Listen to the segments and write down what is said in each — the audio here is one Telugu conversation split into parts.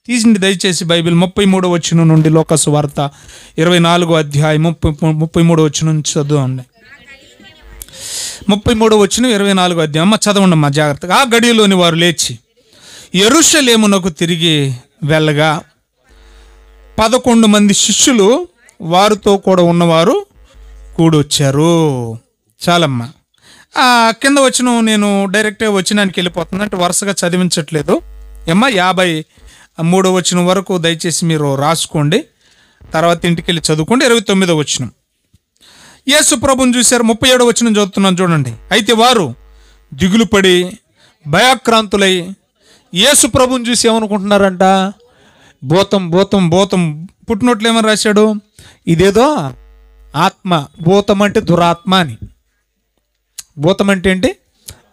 తీసిండి దయచేసి బైబిల్ 33వ వచనం నుండి, లోకాసు వార్త 24వ అధ్యాయం 33వ వచనం నుంచి చదువుండి. 33వ వచనం 24వ అధ్యాయం. అమ్మ చదవండి అమ్మా జాగ్రత్తగా. ఆ గడియలోని వారు లేచి యెరూషలేమునకు తిరిగి వెళ్ళగా 11 మంది శిష్యులు వారితో కూడా ఉన్నవారు కూడొచ్చారు. చాలమ్మా. కింద వచ్చిన నేను డైరెక్ట్గా వచనానికి వెళ్ళిపోతుంది, అంటే వరుసగా చదివించట్లేదు. అమ్మ 53వ వచనం వరకు దయచేసి మీరు రాసుకోండి, తర్వాత ఇంటికి వెళ్ళి చదువుకోండి. 29వ వచనం. యేసు ప్రభుని చూశారు. 37వ వచనం చదువుతున్నాను చూడండి. అయితే వారు దిగులు పడి భయాక్రాంతులై యేసు ప్రభుని చూసి ఏమనుకుంటున్నారంట? భూతం భూతం భూతం. పుట్టినట్లు ఏమని రాశాడు? ఇదేదో ఆత్మ. భూతం అంటే దురాత్మ అని. భూతం అంటే ఏంటి?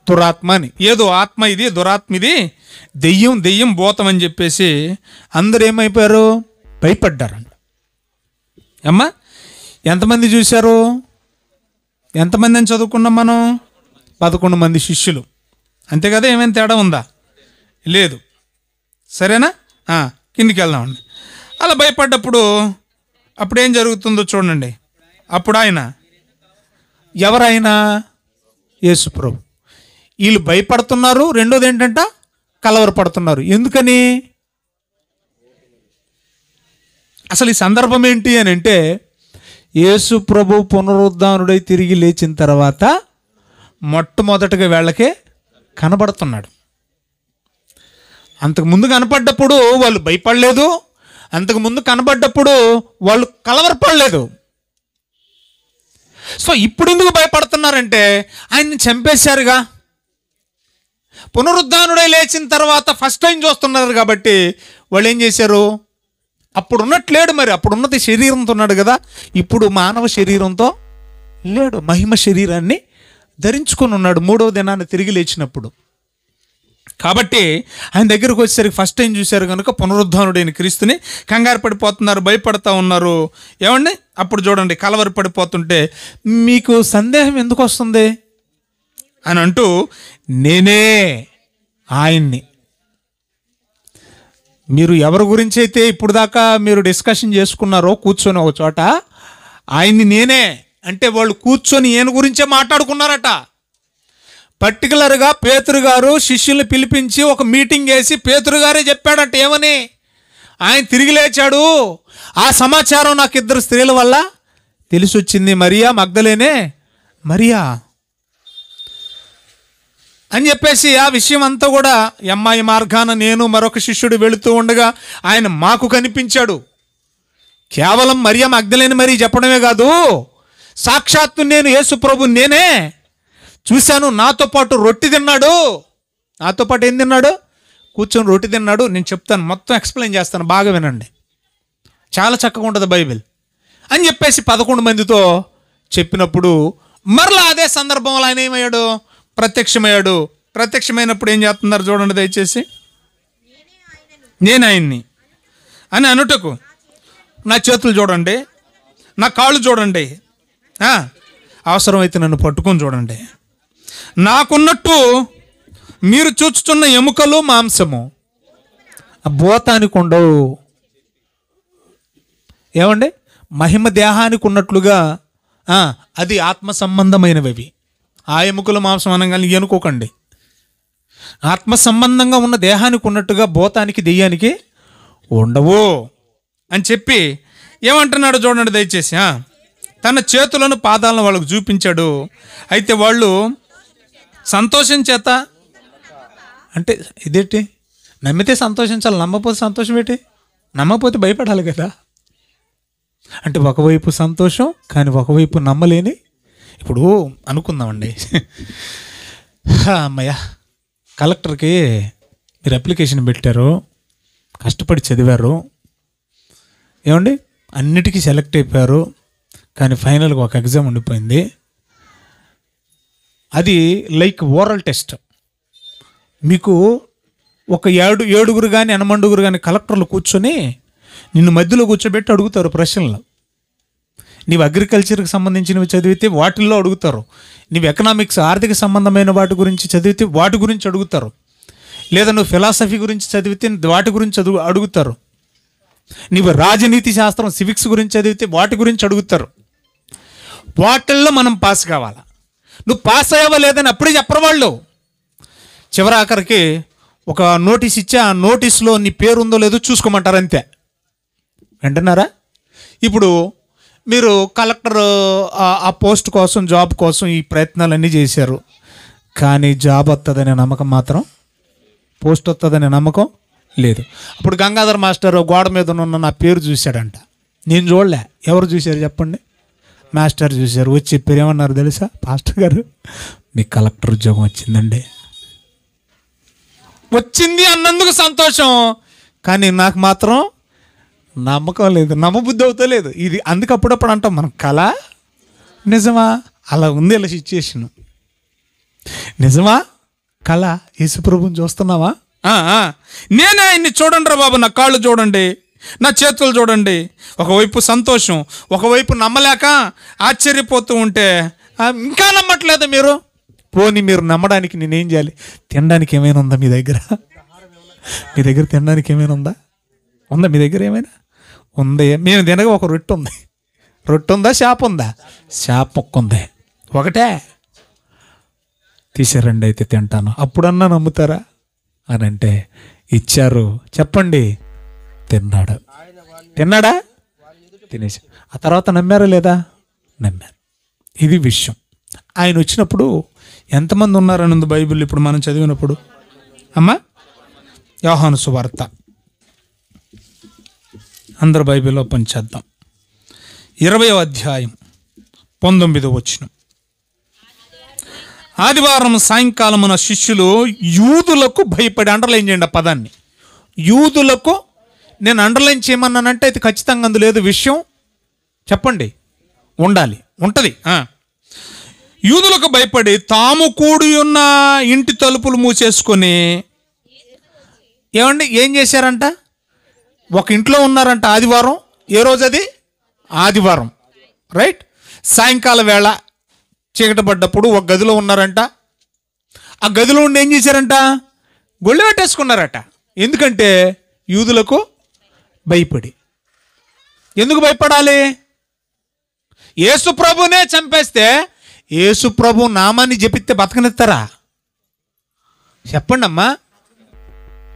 దురాత్మ అని. ఏదో ఆత్మ ఇది, దురాత్మ ఇది, దెయ్యం దెయ్యం భూతం అని చెప్పేసి అందరూ ఏమైపోయారు? భయపడ్డారంట. అమ్మా ఎంతమంది చూశారు? ఎంతమంది అని చదువుకున్నాం మనం? 11 మంది శిష్యులు. అంతే కదా? ఏమైనా తేడా ఉందా? లేదు. సరేనా? కిందికి వెళ్దామండి. అలా భయపడ్డప్పుడు అప్పుడు ఏం జరుగుతుందో చూడండి. అప్పుడు ఆయన, ఎవరైనా? యేసు ప్రభు. వీళ్ళు భయపడుతున్నారు. రెండోది ఏంటంట? కలవరపడుతున్నారు. ఎందుకని? అసలు ఈ సందర్భం ఏంటి అని అంటే, యేసు ప్రభు పునరుద్ధానుడై తిరిగి లేచిన తర్వాత మొట్టమొదటిగా వీళ్ళకే కనబడుతున్నాడు. అంతకుముందు కనపడ్డప్పుడు వాళ్ళు భయపడలేదు, అంతకుముందు కనబడ్డప్పుడు వాళ్ళు కలవరపడలేదు. సో ఇప్పుడు ఎందుకు భయపడుతున్నారంటే, ఆయన్ని చంపేశారుగా. పునరుద్ధానుడై లేచిన తర్వాత ఫస్ట్ టైం చూస్తున్నారు కాబట్టి వాళ్ళు ఏం చేశారు? అప్పుడు ఉన్నట్లేడు. మరి అప్పుడు ఉన్నది శరీరంతో ఉన్నాడు కదా, ఇప్పుడు మానవ శరీరంతో లేడు. మహిమ శరీరాన్ని ధరించుకొని ఉన్నాడు 3వ దినాన్ని తిరిగి లేచినప్పుడు. కాబట్టి ఆయన దగ్గరకు వచ్చేసరికి ఫస్ట్ టైం చూశారు కనుక పునరుద్ధానుడైన క్రీస్తుని కంగారు పడిపోతున్నారు, భయపడతా ఉన్నారు. ఏమండి? అప్పుడు చూడండి, కలవర పడిపోతుంటే మీకు సందేహం ఎందుకు వస్తుంది అని అంటూ, నేనే ఆయన్ని. మీరు ఎవరి గురించి అయితే ఇప్పుడు దాకా మీరు డిస్కషన్ చేసుకున్నారో కూర్చొని ఒక చోట, ఆయన్ని నేనే అంటే వాళ్ళు కూర్చొని ఈయన గురించే మాట్లాడుకున్నారట. పర్టికులర్గా పేతురు గారు శిష్యుల్ని పిలిపించి ఒక మీటింగ్ వేసి పేతురు గారే చెప్పాడట. ఏమని? ఆయన తిరిగి లేచాడు. ఆ సమాచారం నాకు 2 స్త్రీల వల్ల తెలిసి వచ్చింది. మరియా మగ్దలేనే మరియా అని చెప్పేసి ఆ విషయం అంతా కూడా అమ్మాయి మార్గాన నేను మరొక శిష్యుడు వెళుతూ ఉండగా ఆయన మాకు కనిపించాడు. కేవలం మరియా మగ్దలేని మరి చెప్పడమే కాదు, సాక్షాత్తు నేను యేసు ప్రభు నేనే చూశాను. నాతో పాటు రొట్టె తిన్నాడు. నాతో పాటు ఏం తిన్నాడు? కూర్చొని రొట్టె తిన్నాడు. నేను చెప్తాను, మొత్తం ఎక్స్ప్లెయిన్ చేస్తాను, బాగా వినండి, చాలా చక్కగా ఉంటుంది బైబిల్ అని చెప్పేసి 11 మందితో చెప్పినప్పుడు మరలా అదే సందర్భంలో ఆయన ఏమయ్యాడు? ప్రత్యక్షమయ్యాడు. ప్రత్యక్షమైనప్పుడు ఏం చేస్తున్నారు చూడండి దయచేసి. నేను ఆయన్ని అని అనుటకు నా చేతులు చూడండి, నా కాళ్ళు చూడండి, అవసరమైతే నన్ను పట్టుకొని చూడండి. నాకున్నట్టు మీరు చూచుతున్న ఎముకలు మాంసము భూతానికి ఉండవు. ఏమండి? మహిమ దేహానికి ఉన్నట్లుగా అది ఆత్మ సంబంధమైనవి. ఆ ఎముకలు మాంసం అనగానే అనుకోకండి. ఆత్మ సంబంధంగా ఉన్న దేహానికి ఉన్నట్టుగా భూతానికి దెయ్యానికి ఉండవు అని చెప్పి ఏమంటున్నాడు చూడండి దయచేసి. తన చేతులను పాదాలను వాళ్ళకు చూపించాడు. అయితే వాళ్ళు సంతోషం చేత, అంటే ఇదేంటి? నమ్మితే సంతోషించాలి, నమ్మకపోతే సంతోషం ఏంటి? నమ్మకపోతే భయపడాలి కదా. అంటే ఒకవైపు సంతోషం కానీ ఒకవైపు నమ్మలేని. ఇప్పుడు అనుకుందామండి, అమ్మయ్య కలెక్టర్కి మీరు అప్లికేషన్ పెట్టారు, కష్టపడి చదివారు, ఏమండి అన్నిటికీ సెలెక్ట్ అయిపోయారు, కానీ ఫైనల్గా ఒక ఎగ్జామ్ ఉండిపోయింది. అది లైక్ ఓరల్ టెస్ట్. మీకు ఒక 7 కానీ 8 కానీ కలెక్టర్లు కూర్చొని నిన్ను మధ్యలో కూర్చోబెట్టి అడుగుతారు ప్రశ్నలు. నీవు అగ్రికల్చర్కి సంబంధించినవి చదివితే వాటిల్లో అడుగుతారు, నీవు ఎకనామిక్స్ ఆర్థిక సంబంధమైన వాటి గురించి చదివితే వాటి గురించి అడుగుతారు. లేదా నువ్వు ఫిలాసఫీ గురించి చదివితే వాటి గురించి అడుగుతారు. నువ్వు రాజనీతి శాస్త్రం సివిక్స్ గురించి చదివితే వాటి గురించి అడుగుతారు. వాటిల్లో మనం పాస్ కావాలా. నువ్వు పాస్ అయ్యావా లేదని అప్పుడే చెప్పరు వాళ్ళు. చివరి ఆఖరికి ఒక నోటీస్ ఇచ్చి ఆ నోటీస్లో నీ పేరు ఉందో లేదో చూసుకోమంటారు, అంతే. వింటున్నారా? ఇప్పుడు మీరు కలెక్టర్ ఆ పోస్ట్ కోసం, జాబ్ కోసం ఈ ప్రయత్నాలన్నీ చేశారు. కానీ జాబ్ వస్తుందనే నమ్మకం మాత్రం, పోస్ట్ వస్తుందనే నమ్మకం లేదు. అప్పుడు గంగాధర్ మాస్టర్ గోడ మీద ఉన్న నా పేరు చూశాడంట. నేను చూడలే. ఎవరు చూశారు చెప్పండి? మాస్టర్ చూశారు. వచ్చి చెప్పారు. ఏమన్నారు తెలుసా? పాస్టర్ గారు, మీ కలెక్టర్ ఉద్యోగం వచ్చిందండి. వచ్చింది అన్నందుకు సంతోషం, కానీ నాకు మాత్రం నమ్మకం లేదు, నమ్మబుద్ధి అవుతలేదు. ఇది అందుకు అప్పుడప్పుడు అంటాం మనం, కళ నిజమా? అలా ఉంది ఇలా సిచ్యుయేషన్. నిజమా కళ? యేసుప్రభుని చూస్తున్నావా? నేనే ఆయన్ని చూడండి రా బాబు, నా కాళ్ళు చూడండి, నా చేతులు చూడండి. ఒకవైపు సంతోషం, ఒకవైపు నమ్మలేక ఆశ్చర్యపోతూ ఉంటే ఇంకా నమ్మట్లేదు మీరు. పోనీ మీరు నమ్మడానికి నేనేం చేయాలి? తినడానికి ఏమైనా ఉందా మీ దగ్గర? మీ దగ్గర తినడానికి ఏమైనా ఉందా? మీ దగ్గర ఏమైనా ఉందా? మేము తినగా ఒక రొట్టె ఉంది. రొట్టె ఉందా? చేప ఉందా? చేప మొక్క ఉంది, ఒకటే. తీసారండి, అయితే తింటాను. అప్పుడన్నా నమ్ముతారా అని అంటే ఇచ్చారు. చెప్పండి, తిన్నాడు. తిన్నాడా? తినేసి ఆ తర్వాత నమ్మారా లేదా? నమ్మారు. ఇది విషయం. ఆయన వచ్చినప్పుడు ఎంతమంది ఉన్నారని ఉంది బైబిల్ ఇప్పుడు మనం చదివినప్పుడు. అమ్మా, యోహాను సువార్త అందరు బైబిల్లో పనిచేద్దాం. 20వ అధ్యాయం 19వ వచనం. ఆదివారం సాయంకాలమున శిష్యులు యూదులకు భయపడి, అండర్లైన్ చేయండి ఆ పదాన్ని, యూదులకు. నేను అండర్లైన్ చేయమన్నానంటే ఇది ఖచ్చితంగా అందు లేదు విషయం. చెప్పండి, ఉండాలి, ఉంటుంది. యూదులకు భయపడి తాము కూడి ఉన్న ఇంటి తలుపులు మూసేసుకొని ఏం చేశారంట? ఒక ఇంట్లో ఉన్నారంట. ఆదివారం. ఏ రోజు అది? ఆదివారం, రైట్. సాయంకాల వేళ చీకటి పడ్డప్పుడు ఒక గదిలో ఉన్నారంట. ఆ గదిలో ఉండి ఏం చేశారంట? గొళ్ళె పెట్టేసుకున్నారట. ఎందుకంటే యూదులకు భయపడి. ఎందుకు భయపడాలి? యేసు ప్రభునే చంపేస్తే యేసు ప్రభు నామాన్ని జపిస్తే బతకనిస్తారా? చెప్పండి అమ్మా.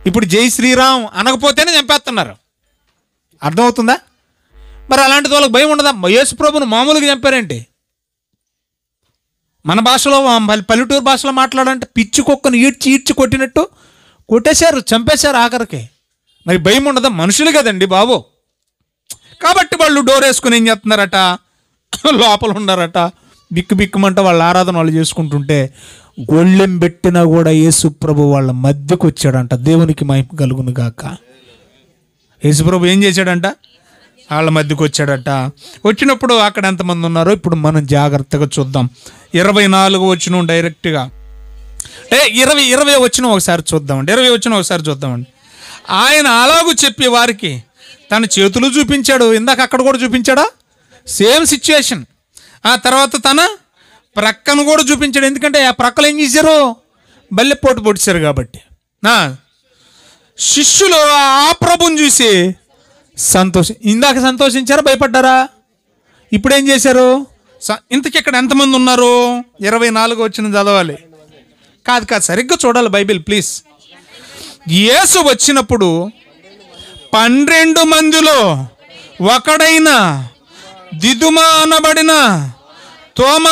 ఇప్పుడు జై శ్రీరామ్ అనకపోతేనే చంపేస్తున్నారు. అర్థమవుతుందా? మరి అలాంటిది వాళ్ళకి భయం ఉండదా? యేసు ప్రభును మామూలుగా చంపారేంటి? మన భాషలో, పల్లెటూరు భాషలో మాట్లాడంటే పిచ్చి కుక్కను ఈడ్చి కొట్టినట్టు కొట్టేశారు, చంపేశారు ఆఖరికి. మరి భయం ఉండదా? మనుషులు కదండి బాబు. కాబట్టి వాళ్ళు డోర్ వేసుకుని ఏం చేస్తున్నారట? లోపల ఉన్నారట. బిక్కుమంట వాళ్ళ ఆరాధన వాళ్ళు చేసుకుంటుంటే గొళ్ళెం పెట్టినా కూడా యేసుప్రభు వాళ్ళ మధ్యకు వచ్చాడంట. దేవునికి మహిమ కలుగును గాక. యేసుప్రభు ఏం చేశాడంట? వాళ్ళ మధ్యకు వచ్చాడట. వచ్చినప్పుడు అక్కడ ఎంతమంది ఉన్నారో ఇప్పుడు మనం జాగ్రత్తగా చూద్దాం. 24వ వచనం డైరెక్ట్గా. 20వ వచనం ఒకసారి చూద్దామండి. 20వ వచనం ఒకసారి చూద్దామండి. ఆయన అలాగూ చెప్పి వారికి తన చేతులు చూపించాడు. ఇందాక అక్కడ కూడా చూపించాడా? Same situation. ఆ తర్వాత తన ప్రక్కను కూడా చూపించాడు. ఎందుకంటే ఆ ప్రక్కలు ఏం చేశారు? బల్లెపోటు పొడిచారు కాబట్టి. శిష్యులు ఆ ప్రభుని చూసి ఇందాక సంతోషించారా? భయపడ్డారా? ఇప్పుడు ఏం చేశారు? ఇంతకి ఇక్కడ ఎంతమంది ఉన్నారు? 24 వచ్చిన చదవాలి. కాదు, సరిగ్గా చూడాలి బైబిల్ ప్లీజ్. యేసు వచ్చినప్పుడు 12 మందిలో ఒకడైన దిదుమ అనబడిన తోమ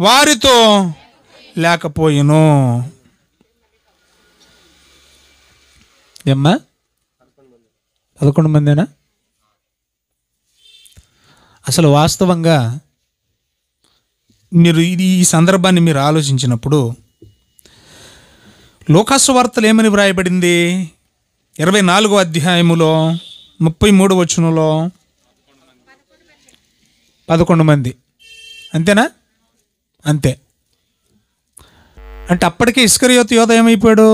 వారితో లేకపోయెను. ఏమ్మా, 11 మందేనా? అసలు వాస్తవంగా మీరు ఈ సందర్భాన్ని మీరు ఆలోచించినప్పుడు లూకాసు వార్తలు ఏమని వ్రాయబడింది? 24వ అధ్యాయములో 33వ వచనంలో 11 మంది. అంతేనా? అంతే. అంటే అప్పటికే ఇస్కరియోతు యోధ ఏమైపోయాడు?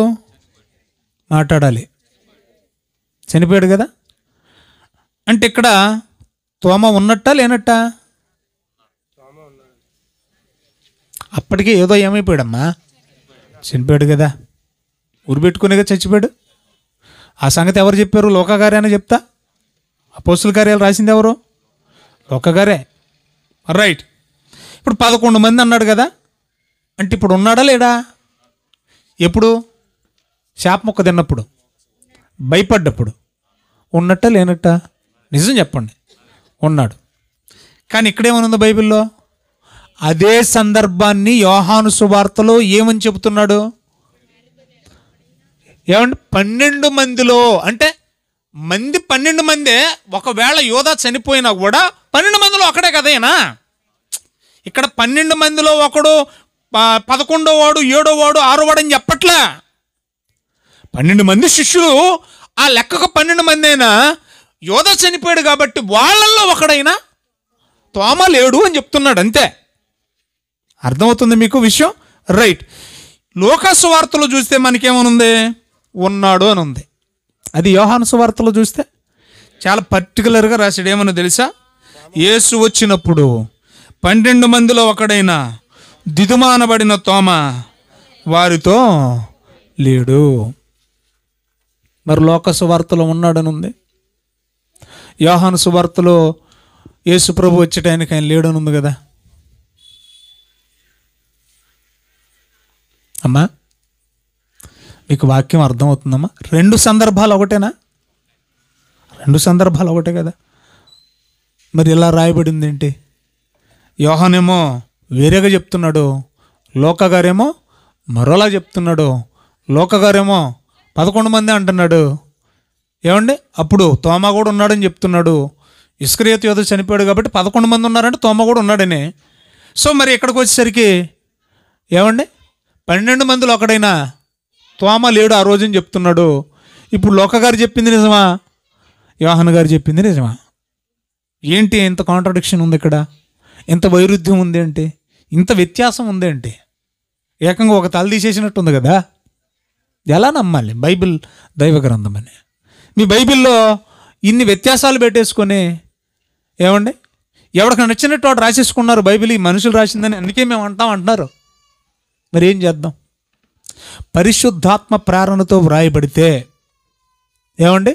మాట్లాడాలి, చనిపోయాడు కదా. అంటే ఇక్కడ తోమ ఉన్నట్టా లేనట్టా? అప్పటికే ఏదో ఏమైపోయాడమ్మా, చనిపోయాడు కదా. ఉరిపెట్టుకునేగా చచ్చిపోయాడు. ఆ సంగతి ఎవరు చెప్పారు? లోకగారేనా చెప్తా? అపోస్తుల కార్యాలు రాసింది ఎవరు? లోకగారే. రైట్. ఇప్పుడు 11 మంది అన్నాడు కదా, అంటే ఇప్పుడు ఉన్నాడా లేడా? ఎప్పుడు? శాప మొక్క తిన్నప్పుడు, భయపడ్డప్పుడు. ఉన్నట్ట లేనట్ట? నిజం చెప్పండి. ఉన్నాడు. కానీ ఇక్కడేమనుంది బైబిల్లో? అదే సందర్భాన్ని యోహాను సువార్తలో ఏమని చెబుతున్నాడు? ఏమంటే 12 మందిలో, అంటే 12 మందే. ఒకవేళ యోధా చనిపోయినా కూడా 12 మందిలో ఒకడే కదేనా? ఇక్కడ 12 మందిలో ఒకడు 11వ వాడు, 7వ వాడు, 6వ వాడు అని చెప్పట్లా. 12 మంది శిష్యులు, ఆ లెక్కకు 12 మంది అయినా యోధా చనిపోయాడు కాబట్టి వాళ్ళల్లో ఒకడైనా తోమ లేడు అని చెప్తున్నాడు, అంతే. అర్థమవుతుంది మీకు విషయం? రైట్. లూకా సువార్తలో చూస్తే మనకేమనుంది? ఉన్నాడు అని ఉంది. అది యోహాను సువార్తలో చూస్తే చాలా పర్టికులర్గా రాశాడు. ఏమన్నా తెలుసా? యేసు వచ్చినప్పుడు 12 మందిలో ఒకడైన దిదుమానబడిన తోమ వారితో లేడు. మరి లోక సువార్తలో ఉన్నాడని ఉంది. యోహాను సువార్తలో యేసు ప్రభు వచ్చేటానికి ఆయన లేడని ఉంది కదా. అమ్మా, మీకు వాక్యం అర్థమవుతుందమ్మా? 2 సందర్భాలు ఒకటేనా? 2 సందర్భాలు ఒకటే కదా. మరి ఇలా రాయబడింది ఏంటి? యోహానేమో వేరేగా చెప్తున్నాడు, లోకగారేమో మరోలా చెప్తున్నాడు. లోకగారేమో 11 మంది అంటున్నాడు. ఏమండి? అప్పుడు తోమా కూడా ఉన్నాడని చెప్తున్నాడు. ఇస్కరియోతు యోధ చనిపోయాడు కాబట్టి 11 మంది ఉన్నారంటే తోమా కూడా ఉన్నాడని. సో మరి ఇక్కడికి వచ్చేసరికి ఏమండి? 12 మందిలో ఒకడైనా తోమా లేడు ఆ రోజుని చెప్తున్నాడు. ఇప్పుడు లోకగారు చెప్పింది నిజమా? యోహాను గారు చెప్పింది నిజమా? ఏంటి ఇంత కాంట్రడిక్షన్ ఉంది ఇక్కడ? ఇంత వైరుధ్యం ఉంది అంటే, ఇంత వ్యత్యాసం ఉంది అంటే, ఏకంగా ఒక తల తీసేసినట్టు ఉంది కదా. ఎలా నమ్మాలి బైబిల్ దైవ గ్రంథం అని? మీ బైబిల్లో ఇన్ని వ్యత్యాసాలు పెట్టేసుకొని ఏమండి ఎవరికి నచ్చినట్టు వాడు రాసేసుకున్నారు బైబిల్, ఈ మనుషులు రాసిందని. అందుకే మేము అంటున్నారు. మరి ఏం చేద్దాం? పరిశుద్ధాత్మ ప్రేరణతో వ్రాయబడితే ఏమండి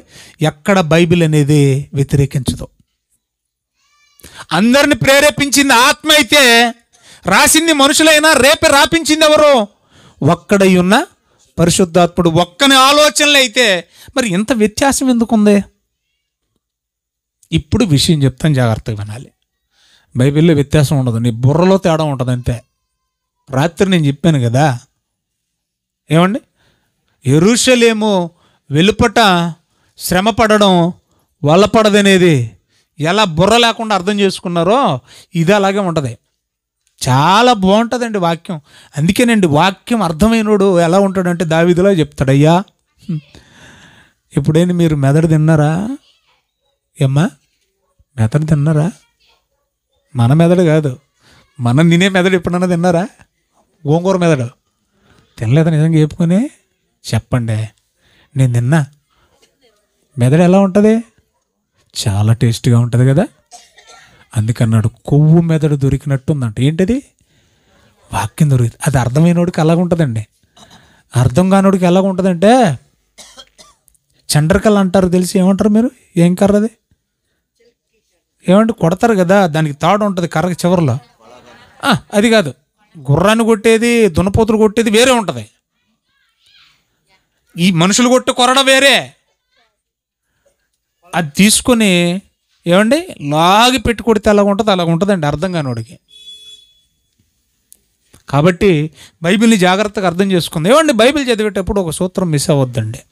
ఎక్కడ బైబిల్ అనేది వ్యతిరేకించదు. అందరిని ప్రేరేపించింది ఆత్మ అయితే, రాసింది మనుషులైనా రేపే రాపించింది ఎవరు? ఒక్కడై ఉన్న పరిశుద్ధాత్ముడు. ఒక్కని ఆలోచనలు అయితే మరి ఇంత వ్యత్యాసం ఎందుకుంది? ఇప్పుడు విషయం చెప్తాను, జాగ్రత్తగా వినాలి. బైబిల్లో వ్యత్యాసం ఉండదు, నీ బుర్రలో తేడా ఉంటుంది అంతే. రాత్రి నేను చెప్పాను కదా, ఏమండి యెరూషలేము వెలుపట శ్రమ పడడం వల్ల పడదనేది ఎలా బుర్ర లేకుండా అర్థం చేసుకున్నారో ఇది అలాగే ఉంటుంది. చాలా బాగుంటుందండి వాక్యం. అందుకేనండి వాక్యం అర్థమైనోడు ఎలా ఉంటాడంటే దావీదులా చెప్తాడు, అయ్యా ఎప్పుడైనా మీరు మెదడు తిన్నారా? ఏమ్మా మెదడు తిన్నారా? మన మెదడు కాదు, మనం తినే మెదడు ఎప్పుడన్నా తిన్నారా? గోంగూర మెదడు తినలేదా? నిజంగా చెప్పుకొని చెప్పండి. నేను తిన్నా. మెదడు ఎలా ఉంటుంది? చాలా టేస్ట్గా ఉంటుంది కదా. అందుకన్నాడు కొవ్వు మెదడు దొరికినట్టుందంట. ఏంటది? వాక్యం దొరికింది. అది అర్థమైనోడికి అలాగుంటుందండి. అర్థం కానోడికి ఎలాగుంటుందంటే చండ్రకల్ అంటారు, తెలిసి ఏమంటారు మీరు? ఏం కర్ర అది? ఏమంటే కొడతారు కదా, దానికి తాడు ఉంటుంది కర్రకి చివరిలో. అది కాదు, గుర్రాన్ని కొట్టేది దున్నపోతులు కొట్టేది వేరే ఉంటుంది. ఈ మనుషులు కొట్టే కొరడ వేరే. అది తీసుకొని ఏమండి లాగి పెట్టి కొడితే అలాగ ఉంటుంది, అలాగ ఉంటుందండి అర్థం కానివాడికి. కాబట్టి బైబిల్ని జాగ్రత్తగా అర్థం చేసుకుంది. ఏమండి బైబిల్ చదివేటప్పుడు ఒక సూత్రం మిస్ అవ్వద్దండి.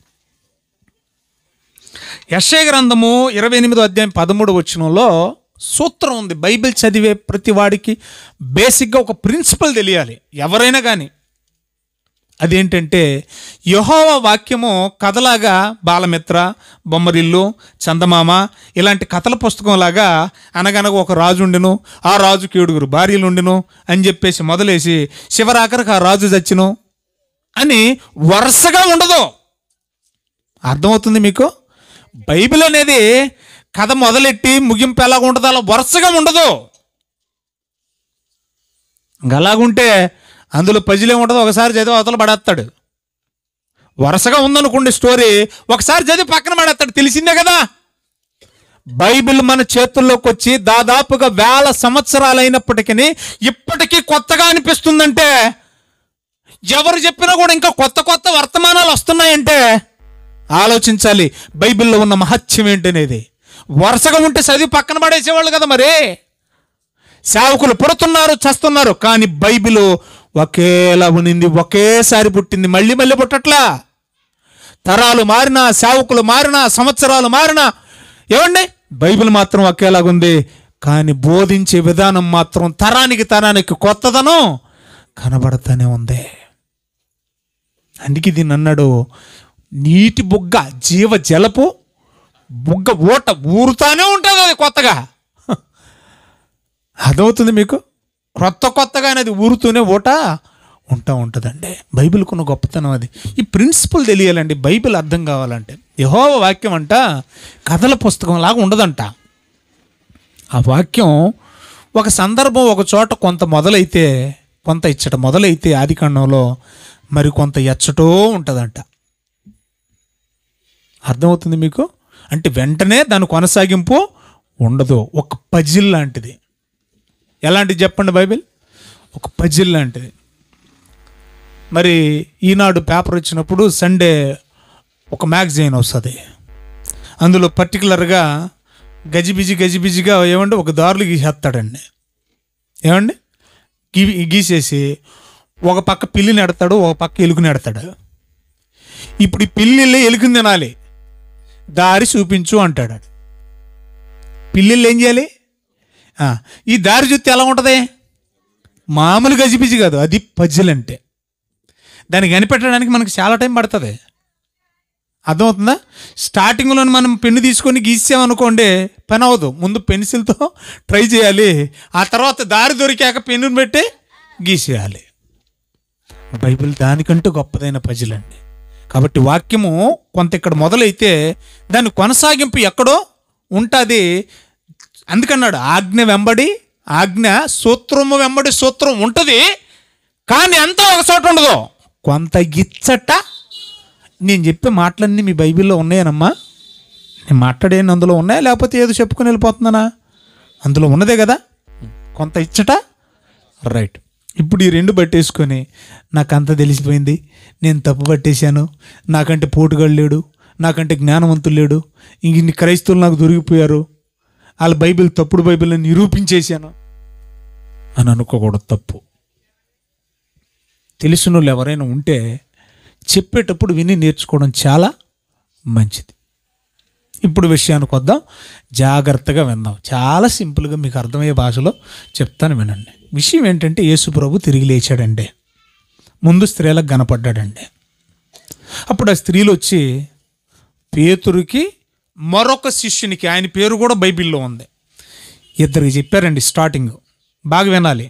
యెషయా గ్రంథము 28వ అధ్యాయం 13వ వచనంలో సూత్రం ఉంది. బైబిల్ చదివే ప్రతి వాడికి బేసిక్గా ఒక ప్రిన్సిపల్ తెలియాలి, ఎవరైనా కానీ. అదేంటంటే యెహోవా వాక్యము కథలాగా బాలమిత్ర, బొమ్మరిల్లు, చందమామ ఇలాంటి కథల పుస్తకంలాగా అనగనగా ఒక రాజు ఉండెను, ఆ రాజుకి 7 భార్యలు ఉండెను అని చెప్పేసి మొదలేసి చివరాఖరికి ఆ రాజు చచ్చెను అని వరుసగా ఉండదు. అర్థమవుతుంది మీకు? బైబిల్ అనేది కథ మొదలెట్టి ముగింపు ఎలాగ ఉంటుందో అలా వరుసగా ఉండదు. అలాగుంటే అందులో పజిలే ఉండదు, ఒకసారి చదివి అవతల పడేస్తాడు. వరుసగా ఉందనుకోండి స్టోరీ, ఒకసారి చదివి పక్కన పడేస్తాడు, తెలిసిందే కదా. బైబిల్ మన చేతుల్లోకి వచ్చి దాదాపుగా 1000 సంవత్సరాలు అయినప్పటికీ ఇప్పటికీ కొత్తగా అనిపిస్తుందంటే, ఎవరు చెప్పినా కూడా ఇంకా కొత్త కొత్త వర్తమానాలు వస్తున్నాయంటే ఆలోచించాలి బైబిల్లో ఉన్న మహత్యం ఏంటనేది. వరుసగా ఉంటే చదివి పక్కన పడేసేవాళ్ళు కదా. మరి సేవకులు పుడుతున్నారు, చస్తున్నారు, కానీ బైబిల్ ఒకేలా ఉనింది, ఒకేసారి పుట్టింది, మళ్ళీ మళ్ళీ పుట్టట్లా. తరాలు మారినా, సేవకులు మారినా, సంవత్సరాలు మారినా, ఏమండి బైబిల్ మాత్రం ఒకేలాగుంది. కానీ బోధించే విధానం మాత్రం తరానికి తరానికి కొత్తదనం కనబడతానే ఉంది. అందుకే దీన్ని అన్నాడు, నీటి బుగ్గ, జీవ జలపు బుగ్గ ఊట ఊరుతానే ఉంటుంది అది కొత్తగా. అర్థమవుతుంది మీకు? కొత్తగా అనేది ఊరుతూనే ఊట ఉంటుందండి. బైబిల్కున్న గొప్పతనం అది. ఈ ప్రిన్సిపల్ తెలియాలండి, బైబిల్ అర్థం కావాలంటే. యెహోవా వాక్యం అంట కథల పుస్తకం లాగా ఉండదంట. ఆ వాక్యం ఒక సందర్భం ఒక చోట కొంత మొదలైతే, కొంత ఇచ్చట మొదలైతే ఆదికాండంలో, మరి కొంత ఎచ్చటో ఉంటుందంట. అర్థమవుతుంది మీకు? అంటే వెంటనే దాని కొనసాగింపు ఉండదు. ఒక పజిల్ లాంటిది. ఎలాంటిది చెప్పండి బైబిల్? ఒక పజిల్ లాంటిది. మరి ఈనాడు పేపర్ వచ్చినప్పుడు సండే ఒక మ్యాగజైన్ వస్తుంది. అందులో పర్టికులర్గా గజిబిజిగా ఏమంటే ఒక దారులు గీసేస్తాడండి. ఏమండి గీసేసి ఒక పక్క పిల్లిని ఎడతాడు, ఒక పక్క ఎలుకని ఎడతాడు. ఇప్పుడు ఈ పిల్లిళ్ళే ఎలుకని తినాలి, దారి చూపించు అంటాడు. పిల్లిళ్ళు ఏం చేయాలి? ఈ దారి చూస్తే ఎలా ఉంటుంది? మామూలు గజిబిజి కాదు, అది పజిల్ అంటే. దాన్ని కనిపెట్టడానికి మనకు చాలా టైం పడుతుంది. అర్థమవుతుందా? స్టార్టింగ్లో మనం పెన్ను తీసుకొని గీసామనుకోండి, పని అవ్వదు. ముందు పెన్సిల్తో ట్రై చేయాలి, ఆ తర్వాత దారి దొరికాక పెన్నుని పెట్టి గీసేయాలి. బైబిల్ దానికంటూ గొప్పదైన పజిల్ అండి. కాబట్టి వాక్యము కొంత ఇక్కడ మొదలైతే దాని కొనసాగింపు ఎక్కడో ఉంటుంది. అందుకన్నాడు ఆజ్ఞ వెంబడి ఆజ్ఞ, సూత్రము వెంబడి సూత్రం ఉంటుంది, కానీ అంతా ఒక చోట ఉండదు, కొంత ఇచ్చట. నేను చెప్పే మాటలన్నీ మీ బైబిల్లో ఉన్నాయనమ్మా? నేను మాట్లాడేది అందులో ఉన్నాయా, లేకపోతే ఏదో చెప్పుకొని వెళ్ళిపోతున్నానా? అందులో ఉన్నదే కదా. కొంత ఇచ్చట, రైట్. ఇప్పుడు ఈ రెండు పట్టేసుకొని నాకు అంత తెలిసిపోయింది, నేను తప్పు పట్టేశాను, నాకంటే పోటుగాడు లేడు, నాకంటే జ్ఞానవంతులు లేడు, ఇన్ని క్రైస్తవులు నాకు దొరికిపోయారు, వాళ్ళ బైబిల్ తప్పుడు బైబిల్ని నిరూపించేశాను అని అనుకోకూడదు. తప్పు. తెలిసిన వాళ్ళు ఎవరైనా ఉంటే చెప్పేటప్పుడు విని నేర్చుకోవడం చాలా మంచిది. ఇప్పుడు విషయానికి వద్దాం, జాగ్రత్తగా విందాం. చాలా సింపుల్గా మీకు అర్థమయ్యే భాషలో చెప్తాను, వినండి. విషయం ఏంటంటే, యేసు ప్రభు తిరిగి లేచాడండి. ముందు స్త్రీలకు కనపడ్డాడండి. అప్పుడు ఆ స్త్రీలు వచ్చి పేతురుకి, మరొక శిష్యునికి, ఆయన పేరు కూడా బైబిల్లో ఉంది, ఇద్దరికి చెప్పారండి. స్టార్టింగ్ బాగా వినాలి.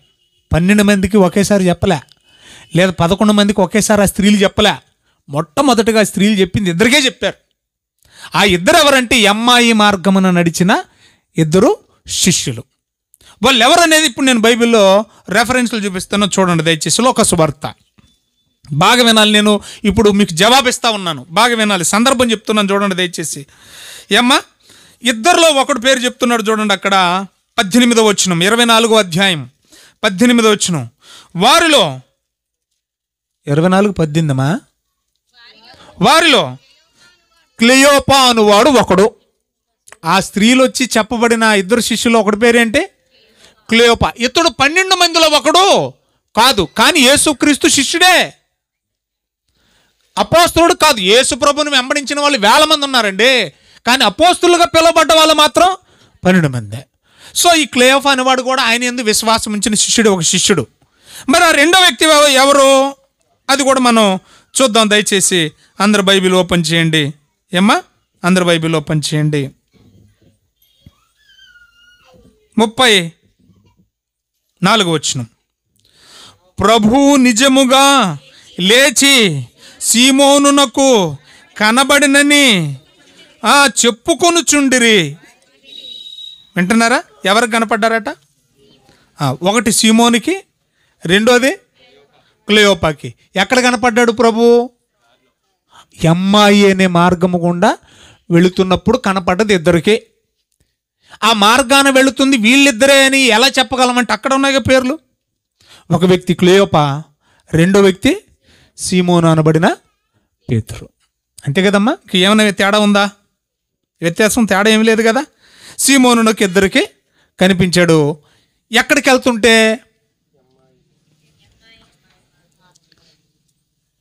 12 మందికి ఒకేసారి చెప్పలే, లేదా 11 మందికి ఒకేసారి ఆ స్త్రీలు చెప్పలే. మొట్టమొదటిగా ఆ స్త్రీలు చెప్పింది ఇద్దరికే చెప్పారు. ఆ ఇద్దరు ఎవరంటే, ఎమ్మాయి మార్గమున నడిచిన 2 శిష్యులు. వాళ్ళు ఎవరనేది ఇప్పుడు నేను బైబిల్లో రెఫరెన్స్లు చూపిస్తాను, చూడండి దయచేసి. లోక సువార్త బాగా వినాలి. నేను ఇప్పుడు మీకు జవాబిస్తా ఉన్నాను, బాగా వినాలి. సందర్భం చెప్తున్నాను, చూడండి దయచేసి. ఏమ్మా, ఇద్దరిలో ఒకడు పేరు చెప్తున్నాడు చూడండి. అక్కడ 18వ వచనం, 24వ అధ్యాయం 18వ వచనం. వారిలో 24:18 వారిలో క్లియోపా అనువాడు ఒకడు. ఆ స్త్రీలు వచ్చి చెప్పబడిన 2 శిష్యులు ఒకటి పేరేంటి? క్లియోపా. ఇతడు 12 మందిలో ఒకడు కాదు, కానీ యేసుక్రీస్తు శిష్యుడే, అపోస్తలుడు కాదు. యేసు ప్రభుని వెంబడించిన వాళ్ళు 1000 మంది ఉన్నారండి, కానీ అపోస్తలుగా పిలువబడ్డ వాళ్ళు మాత్రం 12 మందే. సో ఈ క్లియోపా అనేవాడు కూడా ఆయన యందు విశ్వాసం ఉంచిన శిష్యుడు, ఒక శిష్యుడు. మరి ఆ రెండో వ్యక్తి ఎవరు? అది కూడా మనం చూద్దాం దయచేసి. అందరు బైబిల్ ఓపెన్ చేయండి. ఏమ్మా, అందరు బైబిల్ ఓపెన్ చేయండి. 34వ వచనం. ప్రభువు నిజముగా లేచి సీమోనునకు కనబడినని చెప్పుకొనుచుండిరి. వింటున్నారా? ఎవరికి కనపడ్డారట? ఒకటి సీమోనికి, రెండోది క్లియోపాకి. ఎక్కడ కనపడ్డాడు ప్రభు? ఎమ్మాయి అనే మార్గము గుండా వెళుతున్నప్పుడు కనపడ్డది ఇద్దరికి. ఆ మార్గాన వెళుతుంది వీళ్ళిద్దరే అని ఎలా చెప్పగలమంటే అక్కడ ఉన్నాయి పేర్లు. ఒక వ్యక్తి క్లేయోపా, రెండో వ్యక్తి సీమోను అనబడిన పేతురు. అంతే కదమ్మా, ఏమైనా తేడా ఉందా? వ్యత్యాసం తేడా ఏమి లేదు కదా. సీమోనుకి ఇద్దరికి కనిపించాడు. ఎక్కడికి వెళ్తుంటే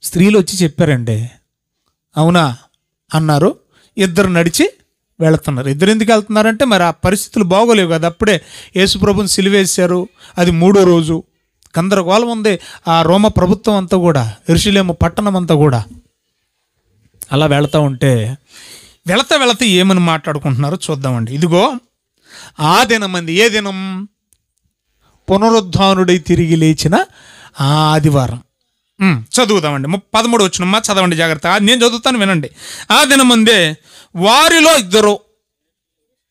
స్త్రీలు వచ్చి చెప్పారండి. అవునా అన్నారు. ఇద్దరు నడిచి వెళుతున్నారు. ఇద్దరు ఎందుకు వెళ్తున్నారంటే మరి ఆ పరిస్థితులు బాగోలేవు కదా. అప్పుడే యేసుప్రభుని సిలువేశారు. అది 3వ రోజు. గందరగోళం ఉంది ఆ రోమ ప్రభుత్వం అంతా కూడా, యెరూషలేము పట్టణం అంతా కూడా. అలా వెళతా ఉంటే వెళతా ఏమని మాట్లాడుకుంటున్నారో చూద్దామండి. ఇదిగో ఆ దినమంది, ఏ దినం? పునరుద్ధానుడై తిరిగి లేచిన ఆ ఆదివారం. చదువుదామండి. 13 వచనం చదవండి జాగ్రత్త. నేను చదువుతాను వినండి. ఆ దినమందే వారిలో ఇద్దరు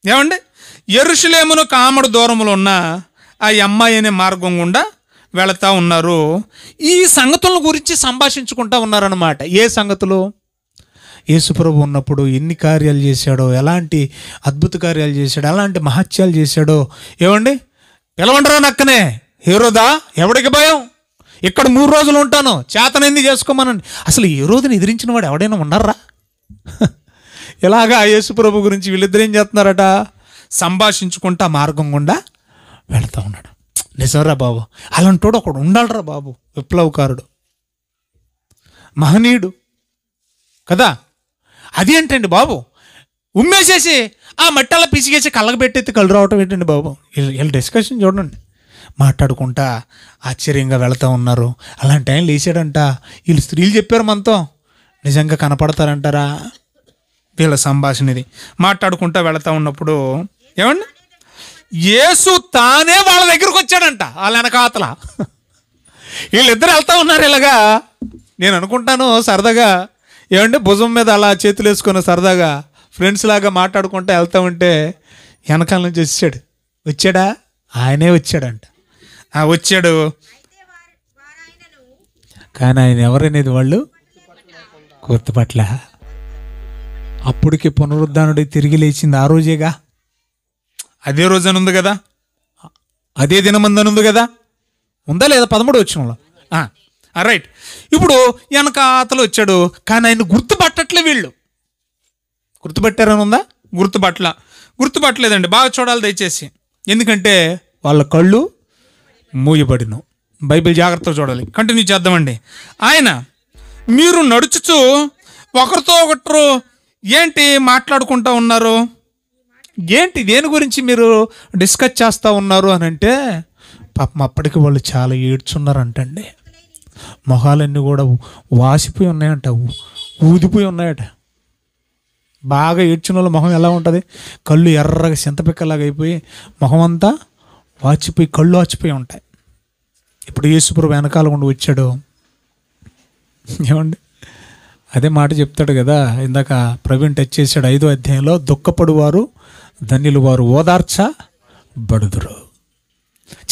ఏమండి యెరూషలేమును కామడు దూరంలో ఉన్న ఆ అమ్మాయి అనే మార్గం గుండా వెళతా ఉన్నారు. ఈ సంగతుల గురించి సంభాషించుకుంటా ఉన్నారన్నమాట. ఏ సంగతులు? యేసుప్రభు ఉన్నప్పుడు ఎన్ని కార్యాలు చేశాడో, ఎలాంటి అద్భుత కార్యాలు చేశాడో, ఎలాంటి మహత్యాలు చేశాడో. ఏమండి పిలవండరా నక్కనే, హేరోదా ఎవడికి భయం, ఇక్కడ 3 రోజులు ఉంటాను, చేతనైంది చేసుకోమనండి. అసలు ఏ రోజుని ఎదిరించిన వాడు ఎవడైనా ఉన్నారా? ఇలాగా యేసుప్రభు గురించి వీళ్ళిద్దరు ఏం చేస్తున్నారట? సంభాషించుకుంటా మార్గం గుండా వెళతా ఉన్నాడు. నిజంరా బాబు, అలాంటోడు ఒకడు ఉండాలరా బాబు. విప్లవకారుడు, మహనీయుడు కదా. అది ఏంటండి బాబు, ఉమ్మేసేసి ఆ మట్టలా పిసిగేసి కళ్ళకు పెట్టేసి కళ్ళు రావటం ఏంటండి బాబు? వీళ్ళు డిస్కషన్ చూడండి, మాట్లాడుకుంటా ఆశ్చర్యంగా వెళతా ఉన్నారు. అలాంటి ఆయన లేచాడంట. వీళ్ళు స్త్రీలు చెప్పారు మనతో, నిజంగా కనపడతారంటారా? వీళ్ళ సంభాషణ ఇది. మాట్లాడుకుంటా వెళతా ఉన్నప్పుడు ఏమండి యేసు తానే వాళ్ళ దగ్గరకు వచ్చాడంట. వాళ్ళ వెనకాతల వీళ్ళిద్దరు వెళ్తా ఉన్నారు. ఇలాగా నేను అనుకుంటాను సరదాగా, ఏమంటే భుజం మీద అలా చేతులు వేసుకున్న సరదాగా ఫ్రెండ్స్ లాగా మాట్లాడుకుంటూ వెళ్తా ఉంటే వెనకాల నుంచి వచ్చాడా? ఆయనే వచ్చాడంట. వచ్చాడు. కానీ ఆయన ఎవరనేది వాళ్ళు గుర్తుపట్ల. అప్పటికి పునరుద్ధానుడి తిరిగి లేచింది ఆ రోజేగా. అదే రోజు అని ఉంది కదా, అదే దినమందని ఉంది కదా, ఉందా లేదా? 13 వచనంలో. రైట్. ఇప్పుడు వెనకాతలు వచ్చాడు, కానీ ఆయన గుర్తుపట్టట్లే. వీళ్ళు గుర్తుపట్టారని ఉందా? గుర్తుపట్టలేదండి. బాగా చూడాలి దయచేసి, ఎందుకంటే వాళ్ళ కళ్ళు మూయబడిను. బైబిల్ జాగ్రత్తగా చూడాలి. కంటిన్యూ చేద్దామండి. ఆయన మీరు నడుచుచు ఒకరితో ఒకరు ఏంటి మాట్లాడుకుంటూ ఉన్నారు? ఏంటి దేని గురించి మీరు డిస్కస్ చేస్తూ ఉన్నారు అని అంటే, పాపం అప్పటికి వాళ్ళు చాలా ఏడ్చున్నారంటండి. మొహాలన్నీ కూడా వాసిపోయి ఉన్నాయంట, ఊదిపోయి ఉన్నాయట. బాగా ఏడ్చిన వాళ్ళ మొహం ఎలా ఉంటుంది? కళ్ళు ఎర్రగా చింతపిక్కలాగా అయిపోయి మొహం అంతా వాచిపోయి, కళ్ళు వాచిపోయి ఉంటాయి. ఇప్పుడు యేసుప్రభు వెనకాల ఉండి వచ్చాడు. ఏమండి అదే మాట చెప్తాడు కదా, ఇందాక ప్రవీణ్ టచ్ చేశాడు. 5వ అధ్యాయంలో దుఃఖపడు వారు ధన్యులు, వారు ఓదార్చబడుదురు.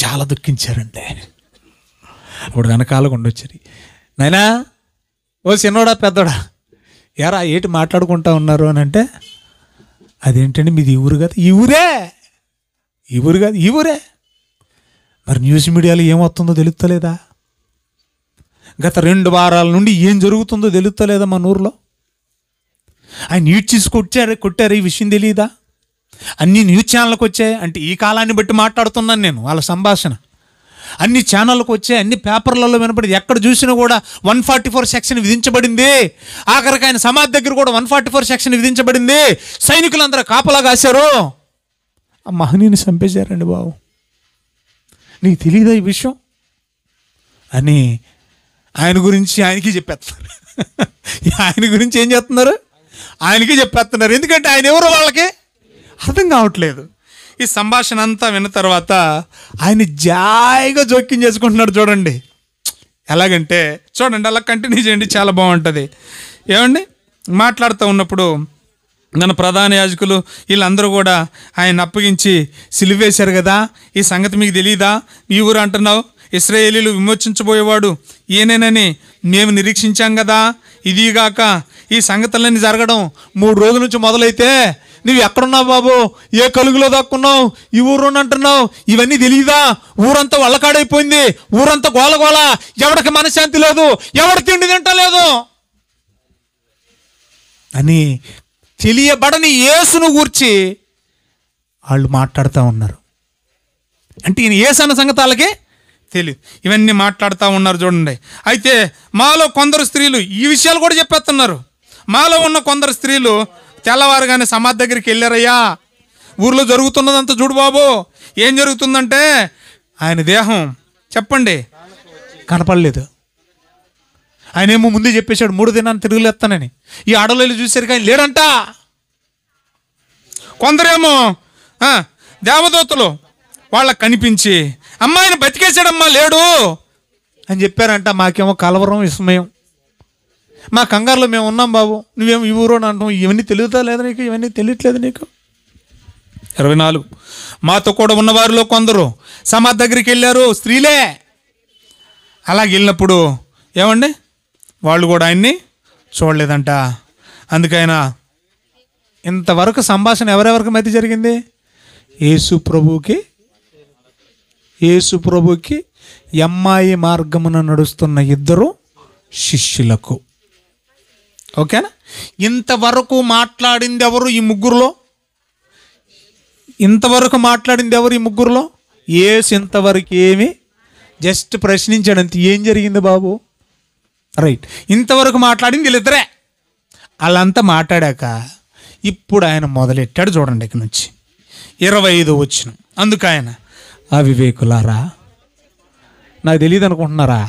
చాలా దుఃఖించారండి. అప్పుడు వెనకాల ఉండొచ్చారు. నాయనా ఓ చిన్నోడా పెద్దోడా, ఎరా ఏంటి మాట్లాడుకుంటా ఉన్నారు అని అంటే, అదేంటండి మీది ఈ ఊరు కదా? ఈ ఊరు కాదు, ఈ ఊరే. మరి న్యూస్ మీడియాలో ఏమవుతుందో తెలుస్తలేదా? గత 2 వారాల నుండి ఏం జరుగుతుందో తెలుస్తలేదా మన ఊర్లో? ఆయన ఈడ్చేసి కొట్టారు, ఈ విషయం తెలియదా? అన్ని న్యూస్ ఛానళ్ళకు వచ్చాయి. అంటే ఈ కాలాన్ని బట్టి మాట్లాడుతున్నాను నేను. వాళ్ళ సంభాషణ అన్ని ఛానళ్ళకు వచ్చాయి, అన్ని పేపర్లలో వినపడింది. ఎక్కడ చూసినా కూడా 144 సెక్షన్ విధించబడింది. ఆఖరికి ఆయన సమాధి దగ్గర కూడా 144 సెక్షన్ విధించబడింది. సైనికులందరూ కాపలా కాశారు. ఆ మహనీయుని చంపేశారండి బాబు. నీకు తెలియదా ఈ విషయం అని ఆయన గురించి ఆయనకి చెప్పేస్తున్నారు. ఆయన గురించి ఏం చేస్తున్నారు? ఆయనకి చెప్పేస్తున్నారు. ఎందుకంటే ఆయన ఎవరో వాళ్ళకి అర్థం కావట్లేదు. ఈ సంభాషణ అంతా విన్న తర్వాత ఆయన జాయిగా జోక్యం చేసుకుంటున్నాడు. చూడండి ఎలాగంటే, చూడండి అలా కంటిన్యూ చేయండి, చాలా బాగుంటుంది. ఏమండి మాట్లాడుతూ ఉన్నప్పుడు మన ప్రధాన యాజకులు వీళ్ళందరూ కూడా ఆయన అప్పగించి సిలువేశారు కదా, ఈ సంగతి మీకు తెలియదా? ఈ ఊరు అంటున్నావు, ఇశ్రాయేలీలు విమోచించబోయేవాడు ఈయనేనని మేము నిరీక్షించాం కదా. ఇదిగాక ఈ సంగతులన్నీ జరగడం 3 రోజుల నుంచి మొదలైతే నువ్వు ఎక్కడున్నావు బాబు, ఏ కలుగులో దాక్కున్నావు, ఈ ఊరు అంటున్నావు, ఇవన్నీ తెలియదా? ఊరంతా వల్లకాడైపోయింది, ఊరంతా గోలగోల, ఎవరికి మనశ్శాంతి లేదు, ఎవరు తిండి తింటలేదు అని తెలియబడని యేసును గూర్చి వాళ్ళు మాట్లాడుతూ ఉన్నారు. అంటే ఈయన యేసు అన్న సంగతి వాళ్ళకి తెలియదు. ఇవన్నీ మాట్లాడుతూ ఉన్నారు చూడండి. అయితే మాలో కొందరు స్త్రీలు ఈ విషయాలు కూడా చెప్పేస్తున్నారు. మాలో ఉన్న కొందరు స్త్రీలు తెల్లవారుగానే సమాధి దగ్గరికి వెళ్ళారయ్యా, ఊర్లో జరుగుతున్నదంతా చూడు బాబు. ఏం జరుగుతుందంటే ఆయన దేహం చెప్పండి కనపడలేదు. ఆయన ఏమో ముందే చెప్పేశాడు 3 దినాన్ని తిరుగులేస్తానని. ఈ ఆడవాళ్ళు చూసారు కానీ లేడంట. కొందరేమో దేవదూతలు వాళ్ళకి కనిపించి అమ్మాయిని బతికేసాడమ్మా లేడు అని చెప్పారంట. మాకేమో కలవరం విస్మయం, మా కంగారులో మేము ఉన్నాం బాబు, నువ్వేమో ఈ ఊరు అంటాం. ఇవన్నీ తెలియదా లేదా నీకు? ఇవన్నీ తెలియట్లేదు నీకు? 24 మాతో కూడా ఉన్నవారిలో కొందరు సమాధి దగ్గరికి వెళ్ళారు, స్త్రీలే. అలాగే వెళ్ళినప్పుడు ఏమండి వాళ్ళు కూడా ఆయన్ని చూడలేదంట. అందుకైనా ఇంతవరకు సంభాషణ ఎవరెవరికి మధ్య జరిగింది? యేసు ప్రభువుకి ఎమ్మాయి మార్గమున నడుస్తున్న 2 శిష్యులకు. ఓకేనా? ఇంతవరకు మాట్లాడింది ఎవరు ఈ ముగ్గురులో? యేసు ఇంతవరకు ఏమి జస్ట్ ప్రశ్నించాడు అంతే. ఏం జరిగింది బాబు? రైట్, ఇంతవరకు మాట్లాడింది వీళ్ళిద్దరే. వాళ్ళంతా మాట్లాడాక ఇప్పుడు ఆయన మొదలెట్టాడు చూడండి. ఇక నుంచి 25 వచనం. అందుకు ఆయన అవివేకులారా, నాకు తెలియదు అనుకుంటున్నారా?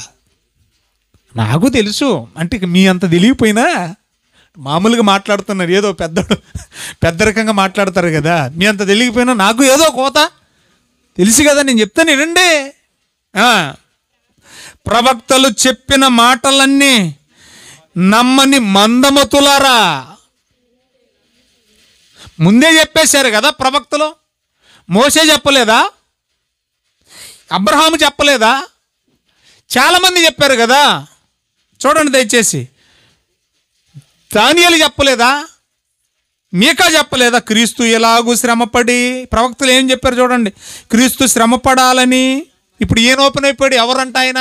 నాకు తెలుసు అంటే మీ అంత తెలియపోయినా మామూలుగా మాట్లాడుతున్నారు. ఏదో పెద్దరికంగా మాట్లాడతారు కదా. మీ అంత తెలియకపోయినా నాకు ఏదో కోత తెలుసు కదా, నేను చెప్తాను వినండి. ప్రవక్తలు చెప్పిన మాటలన్నీ నమ్మని మందమతులారా. ముందే చెప్పేశారు కదా ప్రవక్తలు. మోసే చెప్పలేదా? అబ్రహాము చెప్పలేదా? చాలామంది చెప్పారు కదా. చూడండి దయచేసి. దానియేలు చెప్పలేదా? మీకా చెప్పలేదా? క్రీస్తు ఎలాగూ శ్రమపడి, ప్రవక్తలు ఏం చెప్పారు చూడండి. క్రీస్తు శ్రమపడాలని. ఇప్పుడు ఈయన ఓపెన్ అయిపోయాడు. ఎవరంట ఆయన?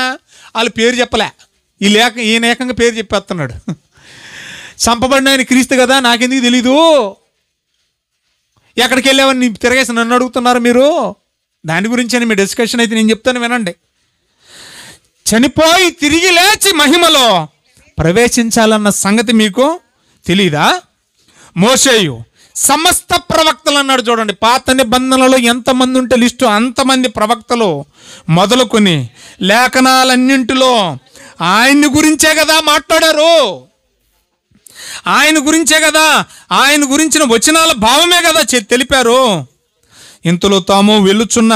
వాళ్ళ పేరు చెప్పలే. ఈయన ఏకంగా పేరు చెప్పేస్తున్నాడు. చంపబడిన ఆయన క్రీస్తు కదా, నాకెందుకు తెలీదు? ఎక్కడికి వెళ్ళావని తిరగేసి నన్ను అడుగుతున్నారు మీరు. దాని గురించి అని మీ డిస్కషన్ అయితే నేను చెప్తాను వినండి. చనిపోయి తిరిగి లేచి మహిమలో ప్రవేశించాలన్న సంగతి మీకు తెలీదా? మోషేయు సమస్త ప్రవక్తలు అన్నాడు చూడండి. పాత నిబంధనలలో ఎంతమంది ఉంటే లిస్టు అంతమంది ప్రవక్తలు మొదలుకొని లేఖనాలన్నింటిలో ఆయన్ని గురించే కదా మాట్లాడారు. ఆయన గురించే కదా, ఆయన గురించిన వచనాల భావమే కదా తెలిపారు. ఇంతలో తాము వెళుచున్న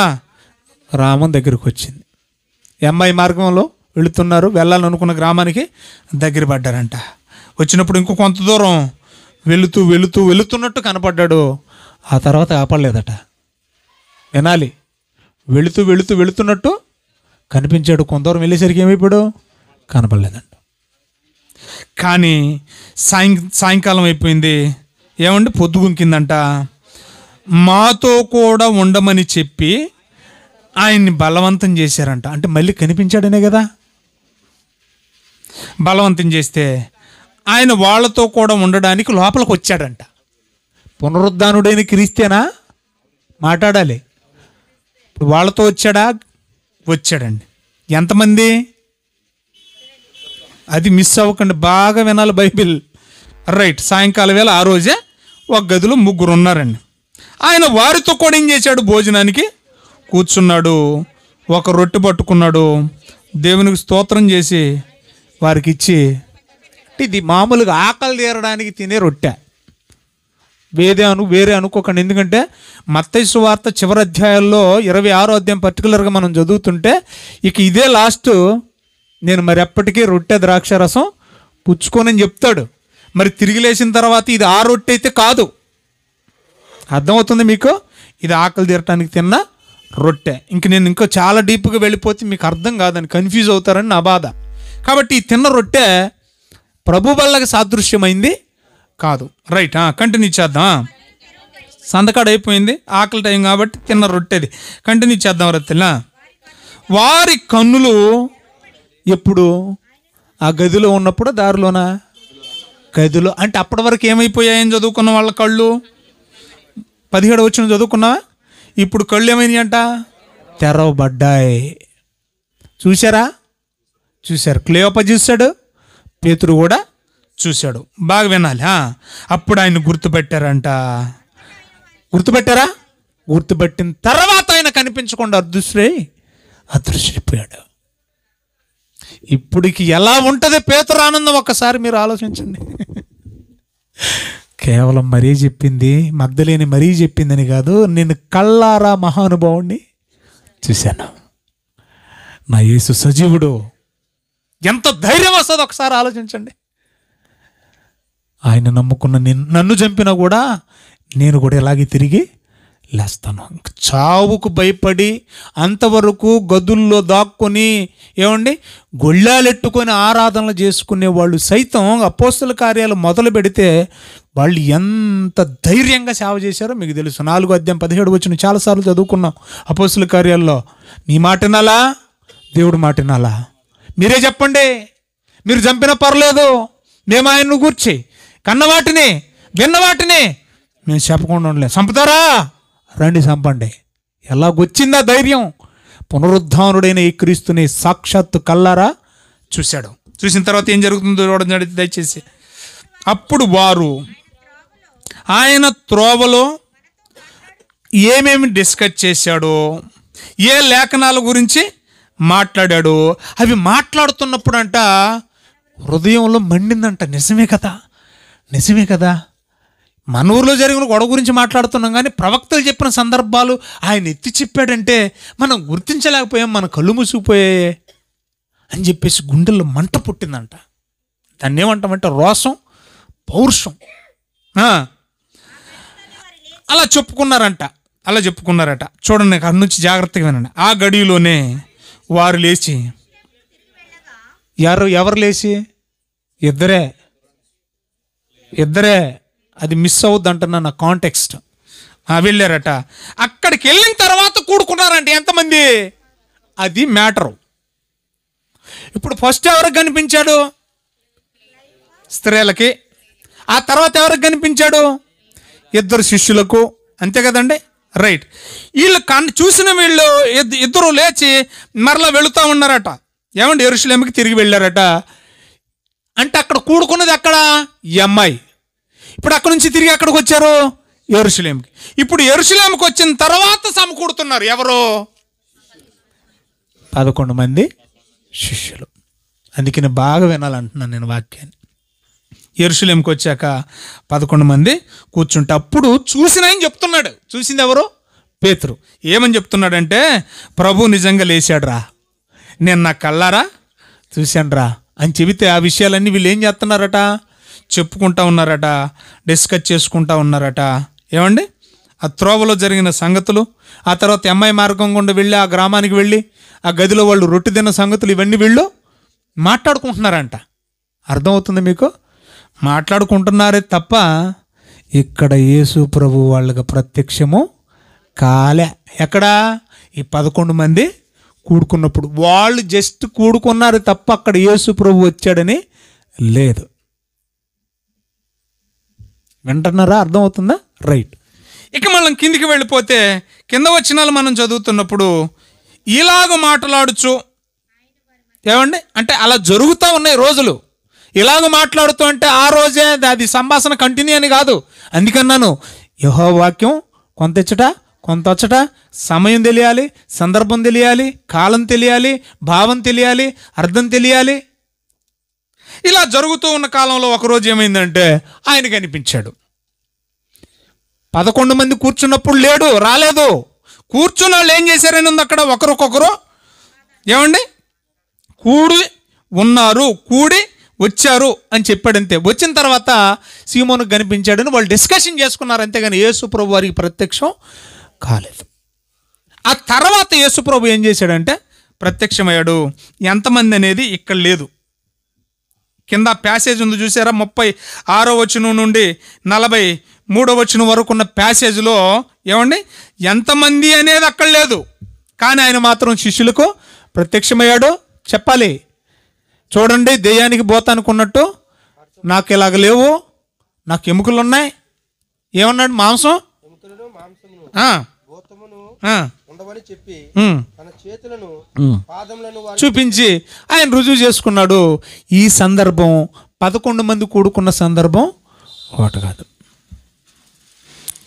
గ్రామం దగ్గరకు వచ్చింది. ఎమ్మాయి మార్గంలో వెళుతున్నారు. వెళ్ళాలనుకున్న గ్రామానికి దగ్గర పడ్డారంట. వచ్చినప్పుడు ఇంకో కొంత దూరం వెళుతున్నట్టు కనపడ్డాడు. ఆ తర్వాత ఆపడలేదట. వినాలి. వెళుతున్నట్టు కనిపించాడు. కొంత దూరం వెళ్ళేసరికి ఏమైపోయాడు? కనపడలేదంట. కానీ సాయంకాలం అయిపోయింది. ఏమండి పొద్దుగుంకిందంట. మాతో కూడా ఉండమని చెప్పి ఆయన్ని బలవంతం చేశారంట. అంటే మళ్ళీ కనిపించాడనే కదా. బలవంతం చేస్తే ఆయన వాళ్ళతో కూడా ఉండడానికి లోపలికి వచ్చాడంట. పునరుద్ధానుడైన క్రీస్తేనా? మాట్లాడాలి. ఇప్పుడు వాళ్ళతో వచ్చాడండి. ఎంతమంది? అది మిస్ అవ్వకండి, బాగా వినాలి బైబిల్. రైట్. సాయంకాలం వేళ ఆ రోజే ఒక గదిలో 3 ఉన్నారండి. ఆయన వారితో కూడా ఏం చేశాడు? భోజనానికి కూర్చున్నాడు. ఒక రొట్టె పట్టుకున్నాడు, దేవునికి స్తోత్రం చేసి వారికి ఇచ్చి, ఇది మామూలుగా ఆకలి తీరడానికి తినే రొట్టె, వేరే అనుకోకండి. ఎందుకంటే మత్తయి సువార్త చివరి అధ్యాయాల్లో 26వ అధ్యాయం పర్టికులర్గా మనం చదువుతుంటే ఇక ఇదే లాస్ట్. నేను మరి ఎప్పటికీ రొట్టె ద్రాక్షరసం పుచ్చుకోనని చెప్తాడు. మరి తిరిగి లేచిన తర్వాత ఇది ఆ రొట్టె అయితే కాదు. అర్థమవుతుంది మీకు? ఇది ఆకలి తీరటానికి తిన్న రొట్టె. ఇంక నేను ఇంకా చాలా డీప్గా వెళ్ళిపోతే మీకు అర్థం కాదని కన్ఫ్యూజ్ అవుతారని నా బాధ. కాబట్టి ఈ తిన్న రొట్టె ప్రభు వల్లకి సాదృశ్యమైంది కాదు. రైట్, కంటిన్యూ చేద్దాం. సందకాడ అయిపోయింది, ఆకలి టైం కాబట్టి తిన్న రొట్టెది. కంటిన్యూ చేద్దాం. రత్తిలా వారి కన్నులు ఎప్పుడు ఆ గదిలో ఉన్నప్పుడు, దారిలోనా గదిలో అంటే అప్పటి వరకు ఏమైపోయాయని చదువుకున్న వాళ్ళ కళ్ళు 17 వచ్చిన చదువుకున్నావా? ఇప్పుడు కళ్ళు ఏమైనాయి అంట? తెరవబడ్డాయి. చూశారా? చూశారు. క్లేయోప చూశాడు, పేతురు కూడా చూశాడు. బాగా వినాలి. అప్పుడు ఆయన గుర్తుపెట్టారంట. గుర్తుపెట్టారా? గుర్తుపెట్టిన తర్వాత ఆయన కనిపించకుండా అదృశ్యపోయాడు. ఇప్పటికి ఎలా ఉంటుంది పేతురు ఆనందం ఒక్కసారి మీరు ఆలోచించండి. కేవలం మరీ చెప్పింది, మగ్ధలేని మరీ చెప్పిందని కాదు, నేను కళ్ళారా మహానుభావుణ్ణి చూశాను, నా యేసు సజీవుడు. ఎంత ధైర్యం వస్తుందో ఒకసారి ఆలోచించండి. ఆయన నమ్ముకున్న నన్ను చంపినా కూడా నేను కూడా ఇలాగే తిరిగి లేస్తాను. చావుకు భయపడి అంతవరకు గదుల్లో దాక్కొని ఏమండి గొళ్ళాలెట్టుకొని ఆరాధనలు చేసుకునే వాళ్ళు సైతం అపోస్తల కార్యాలు మొదలు పెడితే వాళ్ళు ఎంత ధైర్యంగా సేవ చేశారో మీకు తెలుసు. 4:17 చాలాసార్లు చదువుకున్నాం అపోస్తల కార్యాల్లో. నీ మాట వినాలా, దేవుడు మాట వినాలా? మీరే చెప్పండి. మీరు చంపినా పర్లేదు, మేము ఆయన్ను గూర్చి కన్నవాటిని విన్నవాటిని మేము చెప్పకుండా ఉండలేదు. చంపుతారా? రండి చంపండి. ఎలాగొచ్చిందా ధైర్యం? పునరుద్ధానుడైన ఈ క్రీస్తుని సాక్షాత్తు కల్లారా చూశాడు. చూసిన తర్వాత ఏం జరుగుతుందో చూడండి దయచేసి. అప్పుడు వారు ఆయన త్రోవలో ఏమేమి డిస్కస్ చేశాడో, ఏ లేఖనాల గురించి మాట్లాడాడో అవి మాట్లాడుతున్నప్పుడు అంట హృదయంలో మండిందంట. నిజమే కదా, నిజమే కదా. మన ఊర్లో జరిగిన గొడవ గురించి మాట్లాడుతున్నాం, కానీ ప్రవక్తలు చెప్పిన సందర్భాలు ఆయన ఎత్తి చెప్పాడంటే మనం గుర్తించలేకపోయాం, మన కళ్ళు మూసుకుపోయాయే అని చెప్పేసి గుండెల్లో మంట పుట్టిందంట. దాన్ని ఏమంటామంటే రోషం, పౌరుషం. అలా చెప్పుకున్నారట. చూడండి, అక్కడి నుంచి జాగ్రత్తగా వినండి. ఆ గడిలోనే వారు లేచి, ఎవరు లేచి? ఇద్దరే. అది మిస్ అవుద్ది అంటున్నా నా కాంటెక్స్ట్. వెళ్ళారట. అక్కడికి వెళ్ళిన తర్వాత కూడుకున్నారంట. ఎంతమంది? అది మ్యాటరు. ఇప్పుడు ఫస్ట్ ఎవరికి కనిపించాడు? స్త్రీలకి. ఆ తర్వాత ఎవరికి కనిపించాడు? 2 శిష్యులకు. అంతే కదండి? రైట్. వీళ్ళు చూసిన వీళ్ళు ఇద్దరు లేచి మరలా వెళుతూ ఉన్నారట. ఏమండి? యెరూషలేముకి తిరిగి వెళ్ళారట. అంటే అక్కడ కూడుకున్నది ఎక్కడ? ఈ అమ్మాయి. ఇప్పుడు అక్కడ నుంచి తిరిగి ఎక్కడికి వచ్చారు? యెరూషలేముకి. ఇప్పుడు యెరూషలేముకి వచ్చిన తర్వాత సమకూడుతున్నారు ఎవరు? 11 మంది శిష్యులు. అందుకని బాగా వినాలంటున్నాను నేను వాక్యాన్ని. యెరూషలేముకి వచ్చాక 11 మంది కూర్చుంటే అప్పుడు చూసిన ఆయన చెప్తున్నాడు. చూసింది ఎవరు? పేతురు. ఏమని చెప్తున్నాడంటే, ప్రభు నిజంగా లేచాడురా, నేను నా కళ్ళారా చూశానురా అని చెబితే ఆ విషయాలన్నీ వీళ్ళు ఏం చేస్తున్నారట? చెప్పుకుంటా ఉన్నారట, డిస్కస్ చేసుకుంటా ఉన్నారట. ఏమండి? ఆ త్రోవలో జరిగిన సంగతులు, ఆ తర్వాత అమ్మాయి మార్గం గుండా వెళ్ళి ఆ గ్రామానికి వెళ్ళి ఆ గదిలో వాళ్ళు రొట్టె తిన్న సంగతులు, ఇవన్నీ వీళ్ళు మాట్లాడుకుంటున్నారంట. అర్థమవుతుంది మీకు? మాట్లాడుకుంటున్నారే తప్ప ఇక్కడ యేసు ప్రభు వాళ్ళకి ప్రత్యక్షము కాలే. ఎక్కడా? ఈ 11 మంది కూడుకున్నప్పుడు వాళ్ళు జస్ట్ కూడుకున్నారు తప్ప అక్కడ యేసు ప్రభు వచ్చాడని లేదు. వింటున్నారా? అర్థమవుతుందా? రైట్. ఇక మనం కిందికి వెళ్ళిపోతే కింద వచనాలు మనం చదువుతున్నప్పుడు ఇలాగ మాట్లాడుచు, ఏమండి అంటే అలా జరుగుతూ ఉన్నాయి రోజులు. ఇలాగ మాట్లాడుతూ అంటే ఆ రోజే అది సంభాషణ కంటిన్యూ అని కాదు. అందుకన్నాను యెహోవా వాక్యం కొంత ఇచ్చట కొంత వచ్చట, సమయం తెలియాలి, సందర్భం తెలియాలి, కాలం తెలియాలి, భావం తెలియాలి, అర్థం తెలియాలి. ఇలా జరుగుతూ ఉన్న కాలంలో ఒకరోజు ఏమైందంటే ఆయన కనిపించాడు. 11 మంది కూర్చున్నప్పుడు లేడు, రాలేదు. కూర్చున్న వాళ్ళు ఏం చేశారని ఉంది అక్కడ. ఒకరికొకరు ఏమండి కూడి ఉన్నారు, కూడి వచ్చారు అని చెప్పాడంతే. వచ్చిన తర్వాత సీమోనుకు కనిపించాడని వాళ్ళు డిస్కషన్ చేసుకున్నారు, అంతేగాని యేసు ప్రభు వారికి ప్రత్యక్షం కాలేదు. ఆ తర్వాత యేసు ప్రభు ఏం చేశాడంటే ప్రత్యక్షమయ్యాడు. ఎంతమంది అనేది ఇక్కడ లేదు, కింద ప్యాసేజ్ ఉంది చూసారా, 36వ వచనం నుండి 43వ వచనం వరకు ఉన్న ప్యాసేజ్లో ఏమండి, ఎంతమంది అనేది అక్కడ లేదు, కానీ ఆయన మాత్రం శిష్యులకు ప్రత్యక్షమయ్యాడు. చెప్పాలి, చూడండి, దెయ్యానికి పోతానుకున్నట్టు నాకు ఇలాగ లేవు, నాకు ఎముకలు ఉన్నాయి. ఏమన్నాడు? మాంసం చూపించి ఆయన రుజువు చేసుకున్నాడు. ఈ సందర్భం 11 మంది కూడుకున్న సందర్భం ఒకటి కాదు.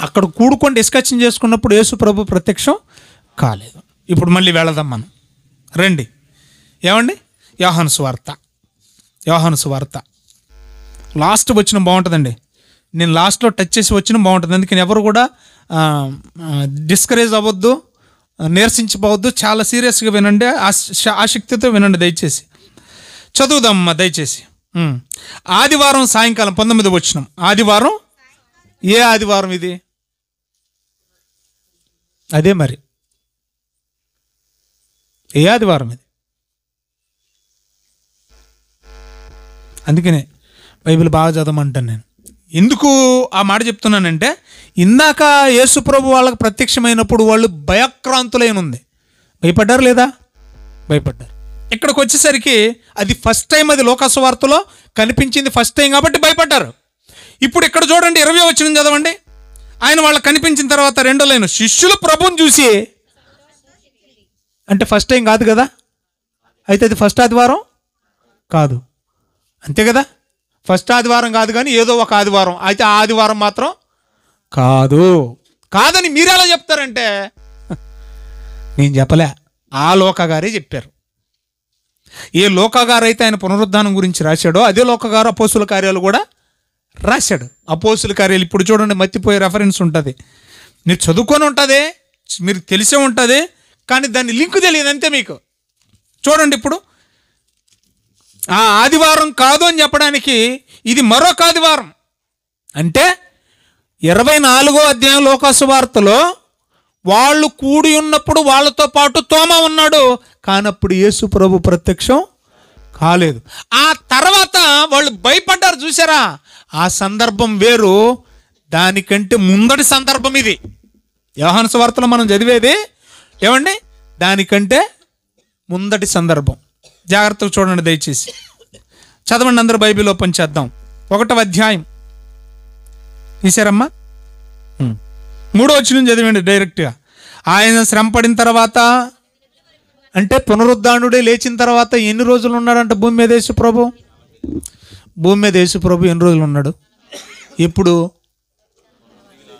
అక్కడ కూడుకొని డిస్కషన్ చేసుకున్నప్పుడు యేసు ప్రభు ప్రత్యక్షం కాలేదు. ఇప్పుడు మళ్ళీ వెళదాం మనం, రండి. ఏమండి, యోహాను సువార్త లాస్ట్ వచ్చిన బాగుంటుందండి. నేను లాస్ట్లో టచ్ చేసి వచ్చిన బాగుంటుంది. అందుకని ఎవరు కూడా డిస్కరేజ్ అవ్వద్దు, నీరసించిపోవద్దు. చాలా సీరియస్గా వినండి, ఆసక్తితో వినండి దయచేసి. చదువుదామమ్మా దయచేసి. ఆదివారం సాయంకాలం 19వ వచనం. ఆదివారం, ఏ ఆదివారం ఇది? అదే మరి, ఏ ఆదివారం ఇది? అందుకనే బైబిల్ బాగా చదవమంటాను నేను. ఎందుకు ఆ మాట చెప్తున్నానంటే, ఇందాక యేసు ప్రభు వాళ్ళకి ప్రత్యక్షమైనప్పుడు వాళ్ళు భయక్రాంతులైనుంది. భయపడ్డారు లేదా? భయపడ్డారు. ఇక్కడికి వచ్చేసరికి అది ఫస్ట్ టైం, అది లోకాసు వార్తలో కనిపించింది ఫస్ట్ టైం కాబట్టి భయపడ్డారు. ఇప్పుడు ఇక్కడ చూడండి, 20వ వచనం చదవండి. ఆయన వాళ్ళకి కనిపించిన తర్వాత రెండో లైన్, శిష్యులు ప్రభుని చూసి, అంటే ఫస్ట్ టైం కాదు కదా, అయితే అది ఫస్ట్ ఆదివారం కాదు, అంతే కదా, ఫస్ట్ ఆదివారం కాదు, కానీ ఏదో ఒక ఆదివారం, అయితే ఆ ఆదివారం మాత్రం కాదని మీరు ఎలా చెప్తారంటే, నేను చెప్పలే, ఆ లోకా గారే చెప్పారు. ఏ లోకా గారు అయితే ఆయన పునరుద్ధానం గురించి రాశాడో అదే లోకా గారు అపోస్తుల కార్యాలు కూడా రాశాడు. అపోస్తుల కార్యాలు ఇప్పుడు చూడండి, మర్చిపోయే రెఫరెన్స్ ఉంటుంది, మీరు చదువుకొని ఉంటుంది, మీరు తెలిసే ఉంటుంది, కానీ దాన్ని లింక్ తెలియదు అంతే మీకు. చూడండి, ఇప్పుడు ఆ ఆదివారం కాదు అని చెప్పడానికి ఇది మరొక ఆదివారం. అంటే 24వ అధ్యాయం లోకాసు వార్తలో వాళ్ళు కూడి ఉన్నప్పుడు వాళ్ళతో పాటు తోమా ఉన్నాడు, కానప్పుడు యేసు ప్రభు ప్రత్యక్షం కాలేదు. ఆ తర్వాత వాళ్ళు భయపడ్డారు, చూసారా? ఆ సందర్భం వేరు, దానికంటే ముందటి సందర్భం ఇది. యోహాను సువార్తలో మనం చదివేది ఏమండి, దానికంటే ముందటి సందర్భం. జాగ్రత్తగా చూడండి దయచేసి, చదవండి అందరూ, బైబిల్ ఓపెన్ చేద్దాం. 1వ అధ్యాయం తీసారమ్మా, 3వ వచనం చదివండి డైరెక్ట్గా. ఆయన శ్రమ పడిన తర్వాత, అంటే పునరుద్ధానుడే లేచిన తర్వాత ఎన్ని రోజులు ఉన్నాడంట భూమి మీద యేసు ప్రభు? భూమి మీద యేసు ప్రభు ఎన్ని రోజులు ఉన్నాడు? ఇప్పుడు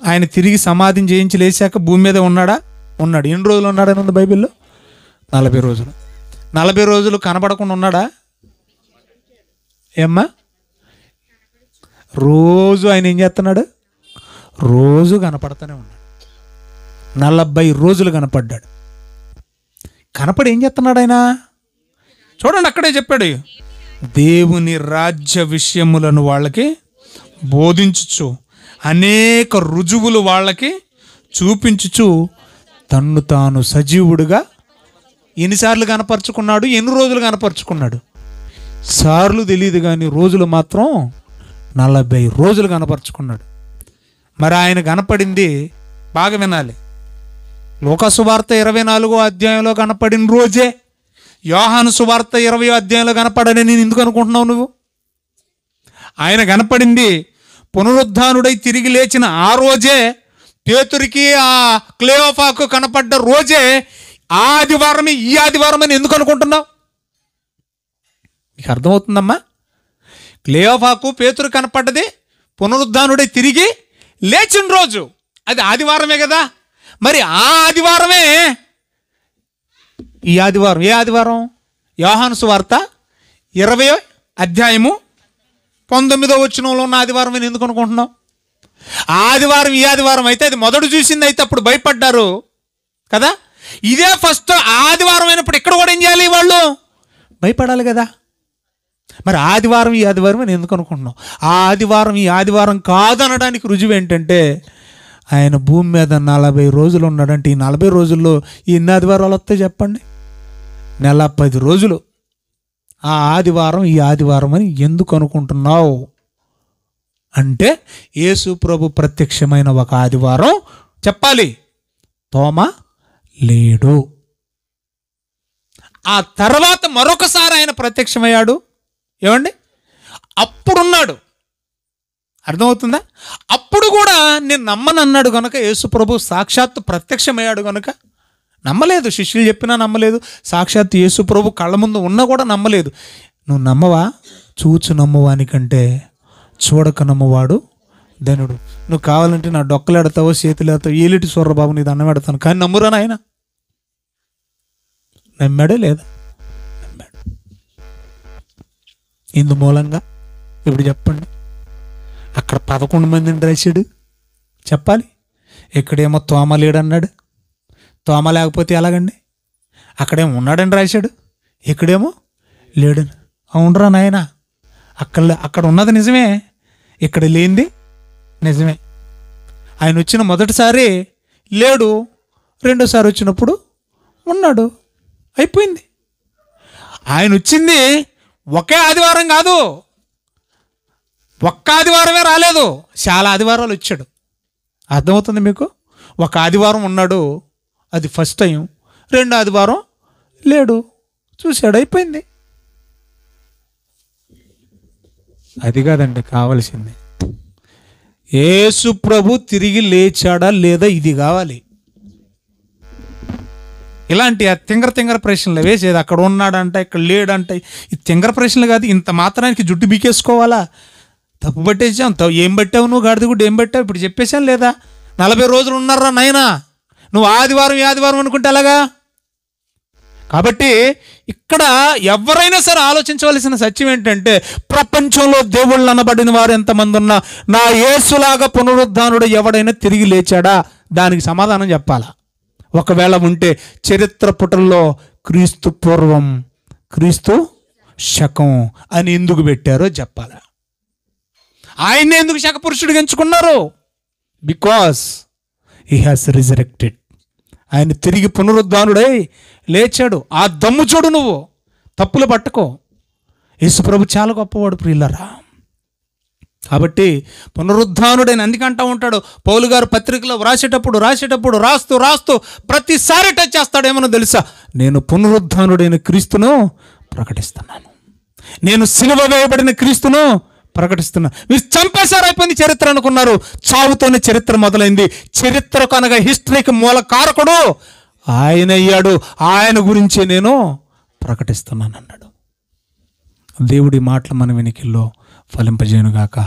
ఆయన తిరిగి సమాధిని చేయించి లేచాక భూమి మీద ఉన్నాడా? ఉన్నాడు. ఎన్ని రోజులు ఉన్నాడని ఉంది బైబిల్లో? 40 రోజులు. 40 రోజులు కనపడకుండా ఉన్నాడా? ఏమ్మా, రోజు ఆయన ఏం చేస్తున్నాడు? రోజు కనపడుతూనే ఉన్నాడు. 40 రోజులు కనపడ్డాడు. కనపడి ఏం చేస్తున్నాడు ఆయన? చూడండి, అక్కడే చెప్పాడు, దేవుని రాజ్య విషయములను వాళ్ళకి బోధించుచు, అనేక రుజువులు వాళ్ళకి చూపించుచు, తన్ను తాను సజీవుడుగా ఎన్నిసార్లు కనపరుచుకున్నాడు? ఎన్ని రోజులు కనపరుచుకున్నాడు? సార్లు తెలియదు కానీ రోజులు మాత్రం 40 రోజులు కనపరుచుకున్నాడు. మరి ఆయన కనపడింది బాగా వినాలి, లోకాసు వార్త 24వ అధ్యాయంలో కనపడిన రోజే. యోహాను సువార్త 20వ అధ్యాయంలో కనపడని నేను ఎందుకు అనుకుంటున్నావు నువ్వు? ఆయన కనపడింది పునరుద్ధానుడై తిరిగి లేచిన ఆ రోజే. పేతురికి ఆ క్లేయోఫాకు కనపడ్డ రోజే. ఆ ఆదివారమే ఈ ఆదివారం అని ఎందుకు అనుకుంటున్నావు? నీకు అర్థమవుతుందమ్మా? క్లేయోఫాకు పేతురు కనపడ్డది పునరుద్ధానుడై తిరిగి లేచిన రోజు, అది ఆదివారమే కదా. మరి ఆ ఆదివారమే ఈ ఆదివారం. ఏ ఆదివారం? యోహాను సువార్త 20వ అధ్యాయము 19వ వచనంలో ఉన్న ఆదివారం అని ఎందుకు అనుకుంటున్నావు? ఆదివారం ఈ ఆదివారం అయితే అది మొదటి చూసింది, అయితే అప్పుడు భయపడ్డారు కదా. ఇదే ఫస్ట్ ఆదివారం అయినప్పుడు ఇక్కడ కూడా ఏం చేయాలి? వాళ్ళు భయపడాలి కదా. మరి ఆదివారం ఈ ఆదివారం అని ఎందుకు అనుకుంటున్నావు? ఆ ఆదివారం ఈ ఆదివారం కాదనడానికి రుజువు ఏంటంటే, ఆయన భూమి మీద 40 రోజులు ఉన్నాడంటే, ఈ 40 రోజుల్లో ఎన్ని ఆదివారాలు వస్తాయి చెప్పండి? నెల 10 రోజులు. ఆ ఆదివారం ఈ ఆదివారం అని ఎందుకు అనుకుంటున్నావు అంటే, యేసు ప్రభు ప్రత్యక్షమైన ఒక ఆదివారం చెప్పాలి, తోమ లేడు. ఆ తర్వాత మరొకసారి ఆయన ప్రత్యక్షమయ్యాడు. ఏమండి? అప్పుడున్నాడు. అర్థమవుతుందా? అప్పుడు కూడా నేను నమ్మనన్నాడు కనుక, యేసు ప్రభు సాక్షాత్తు ప్రత్యక్షమయ్యాడు కనుక నమ్మలేదు. శిష్యులు చెప్పినా నమ్మలేదు. సాక్షాత్తు యేసు ప్రభు కళ్ళ ముందు ఉన్నా కూడా నమ్మలేదు. నువ్వు నమ్మవా? చూచు నమ్మవానికంటే చూడక నమ్మవాడు ధనుడు. నువ్వు కావాలంటే నా డొక్కలేడతావో చేతులేడతావో ఏలిటి సూర్రబాబు నీ దండం పెడతాను, కానీ నమ్మురా నాయన. నమ్మాడే లేదా? నమ్మాడు. ఇందు మూలంగా ఇప్పుడు చెప్పండి, అక్కడ 11 మందిని రాశాడు చెప్పాలి, ఇక్కడేమో తోమ లేడన్నాడు. తోమ లేకపోతే ఎలాగండి? అక్కడేమో ఉన్నాడని రాశాడు, ఇక్కడేమో లేడని. అవునరా నాయన, అక్కడ ఉన్నది నిజమే, ఇక్కడ లేనిది నిజమే. ఆయన వచ్చిన మొదటిసారి లేడు, రెండోసారి వచ్చినప్పుడు ఉన్నాడు. అయిపోయింది. ఆయన వచ్చింది ఒకే ఆదివారం కాదు, ఒక్క ఆదివారమే రాలేదు, చాలా ఆదివారాలు వచ్చాడు. అర్థమవుతుంది మీకు? ఒక ఆదివారం ఉన్నాడు, అది ఫస్ట్ టైం. రెండో ఆదివారం లేడు, చూశాడు, అయిపోయింది. అది కాదండి కావలసింది, యేసు ప్రభు తిరిగి లేచాడా లేదా, ఇది కావాలి. ఇలాంటి తింగర ప్రశ్నలు వేసేది, అక్కడ ఉన్నాడంట ఇక్కడ లేడంట, ఈ తింగర ప్రశ్నలు కాదు. ఇంత మాత్రానికి జుట్టు బీకేసుకోవాలా? తప్పు పట్టేసాం. ఏం పట్టావు నువ్వు? గాడిద గుడ్డు ఏం పట్టావు? ఇప్పుడు చెప్పేశాను లేదా? 40 రోజులు ఉన్నారా నాయనా, నువ్వు ఆదివారం ఆదివారం అనుకుంటే అలాగా. కాబట్టి ఇక్కడ ఎవరైనా సరే ఆలోచించవలసిన సత్యం ఏంటంటే, ప్రపంచంలో దేవుళ్ళు అనబడిన వారు ఎంతమంది ఉన్నా నా యేసులాగా పునరుద్ధానుడు ఎవడైనా తిరిగి లేచాడా? దానికి సమాధానం చెప్పాలా. ఒకవేళ ఉంటే చరిత్ర పుటల్లో క్రీస్తు పూర్వం, క్రీస్తు శకం అని ఎందుకు పెట్టారో చెప్పాలా. ఆయన్ని ఎందుకు శక పురుషుడిగా ఎంచుకున్నారు? Because he has resurrected. ఆయన తిరిగి పునరుద్ధానుడై లేచాడు. ఆ దమ్ము చూడు, నువ్వు తప్పులు పట్టుకో. యేసు ప్రభు చాలా గొప్పవాడు ప్రియులారా. కాబట్టి పునరుద్ధానుడైన అందుకంటా ఉంటాడు పౌలు గారు పత్రికలో రాసేటప్పుడు రాస్తూ ప్రతిసారి టచ్ చేస్తాడేమో తెలుసా, నేను పునరుద్ధానుడైన క్రీస్తును ప్రకటిస్తున్నాను, నేను సిలువ వేయబడిన క్రీస్తును ప్రకటిస్తున్నా. మీరు చంపేశారు, అయిపోయింది చరిత్ర అనుకున్నారు. చావుతోనే చరిత్ర మొదలైంది. చరిత్రకు అనగా హిస్టరీకి మూల కారకుడు ఆయన అయ్యాడు. ఆయన గురించే నేను ప్రకటిస్తున్నాను అన్నాడు. దేవుడి మాటలు మన వెనుకల్లో ఫలింపజేయునుగాక.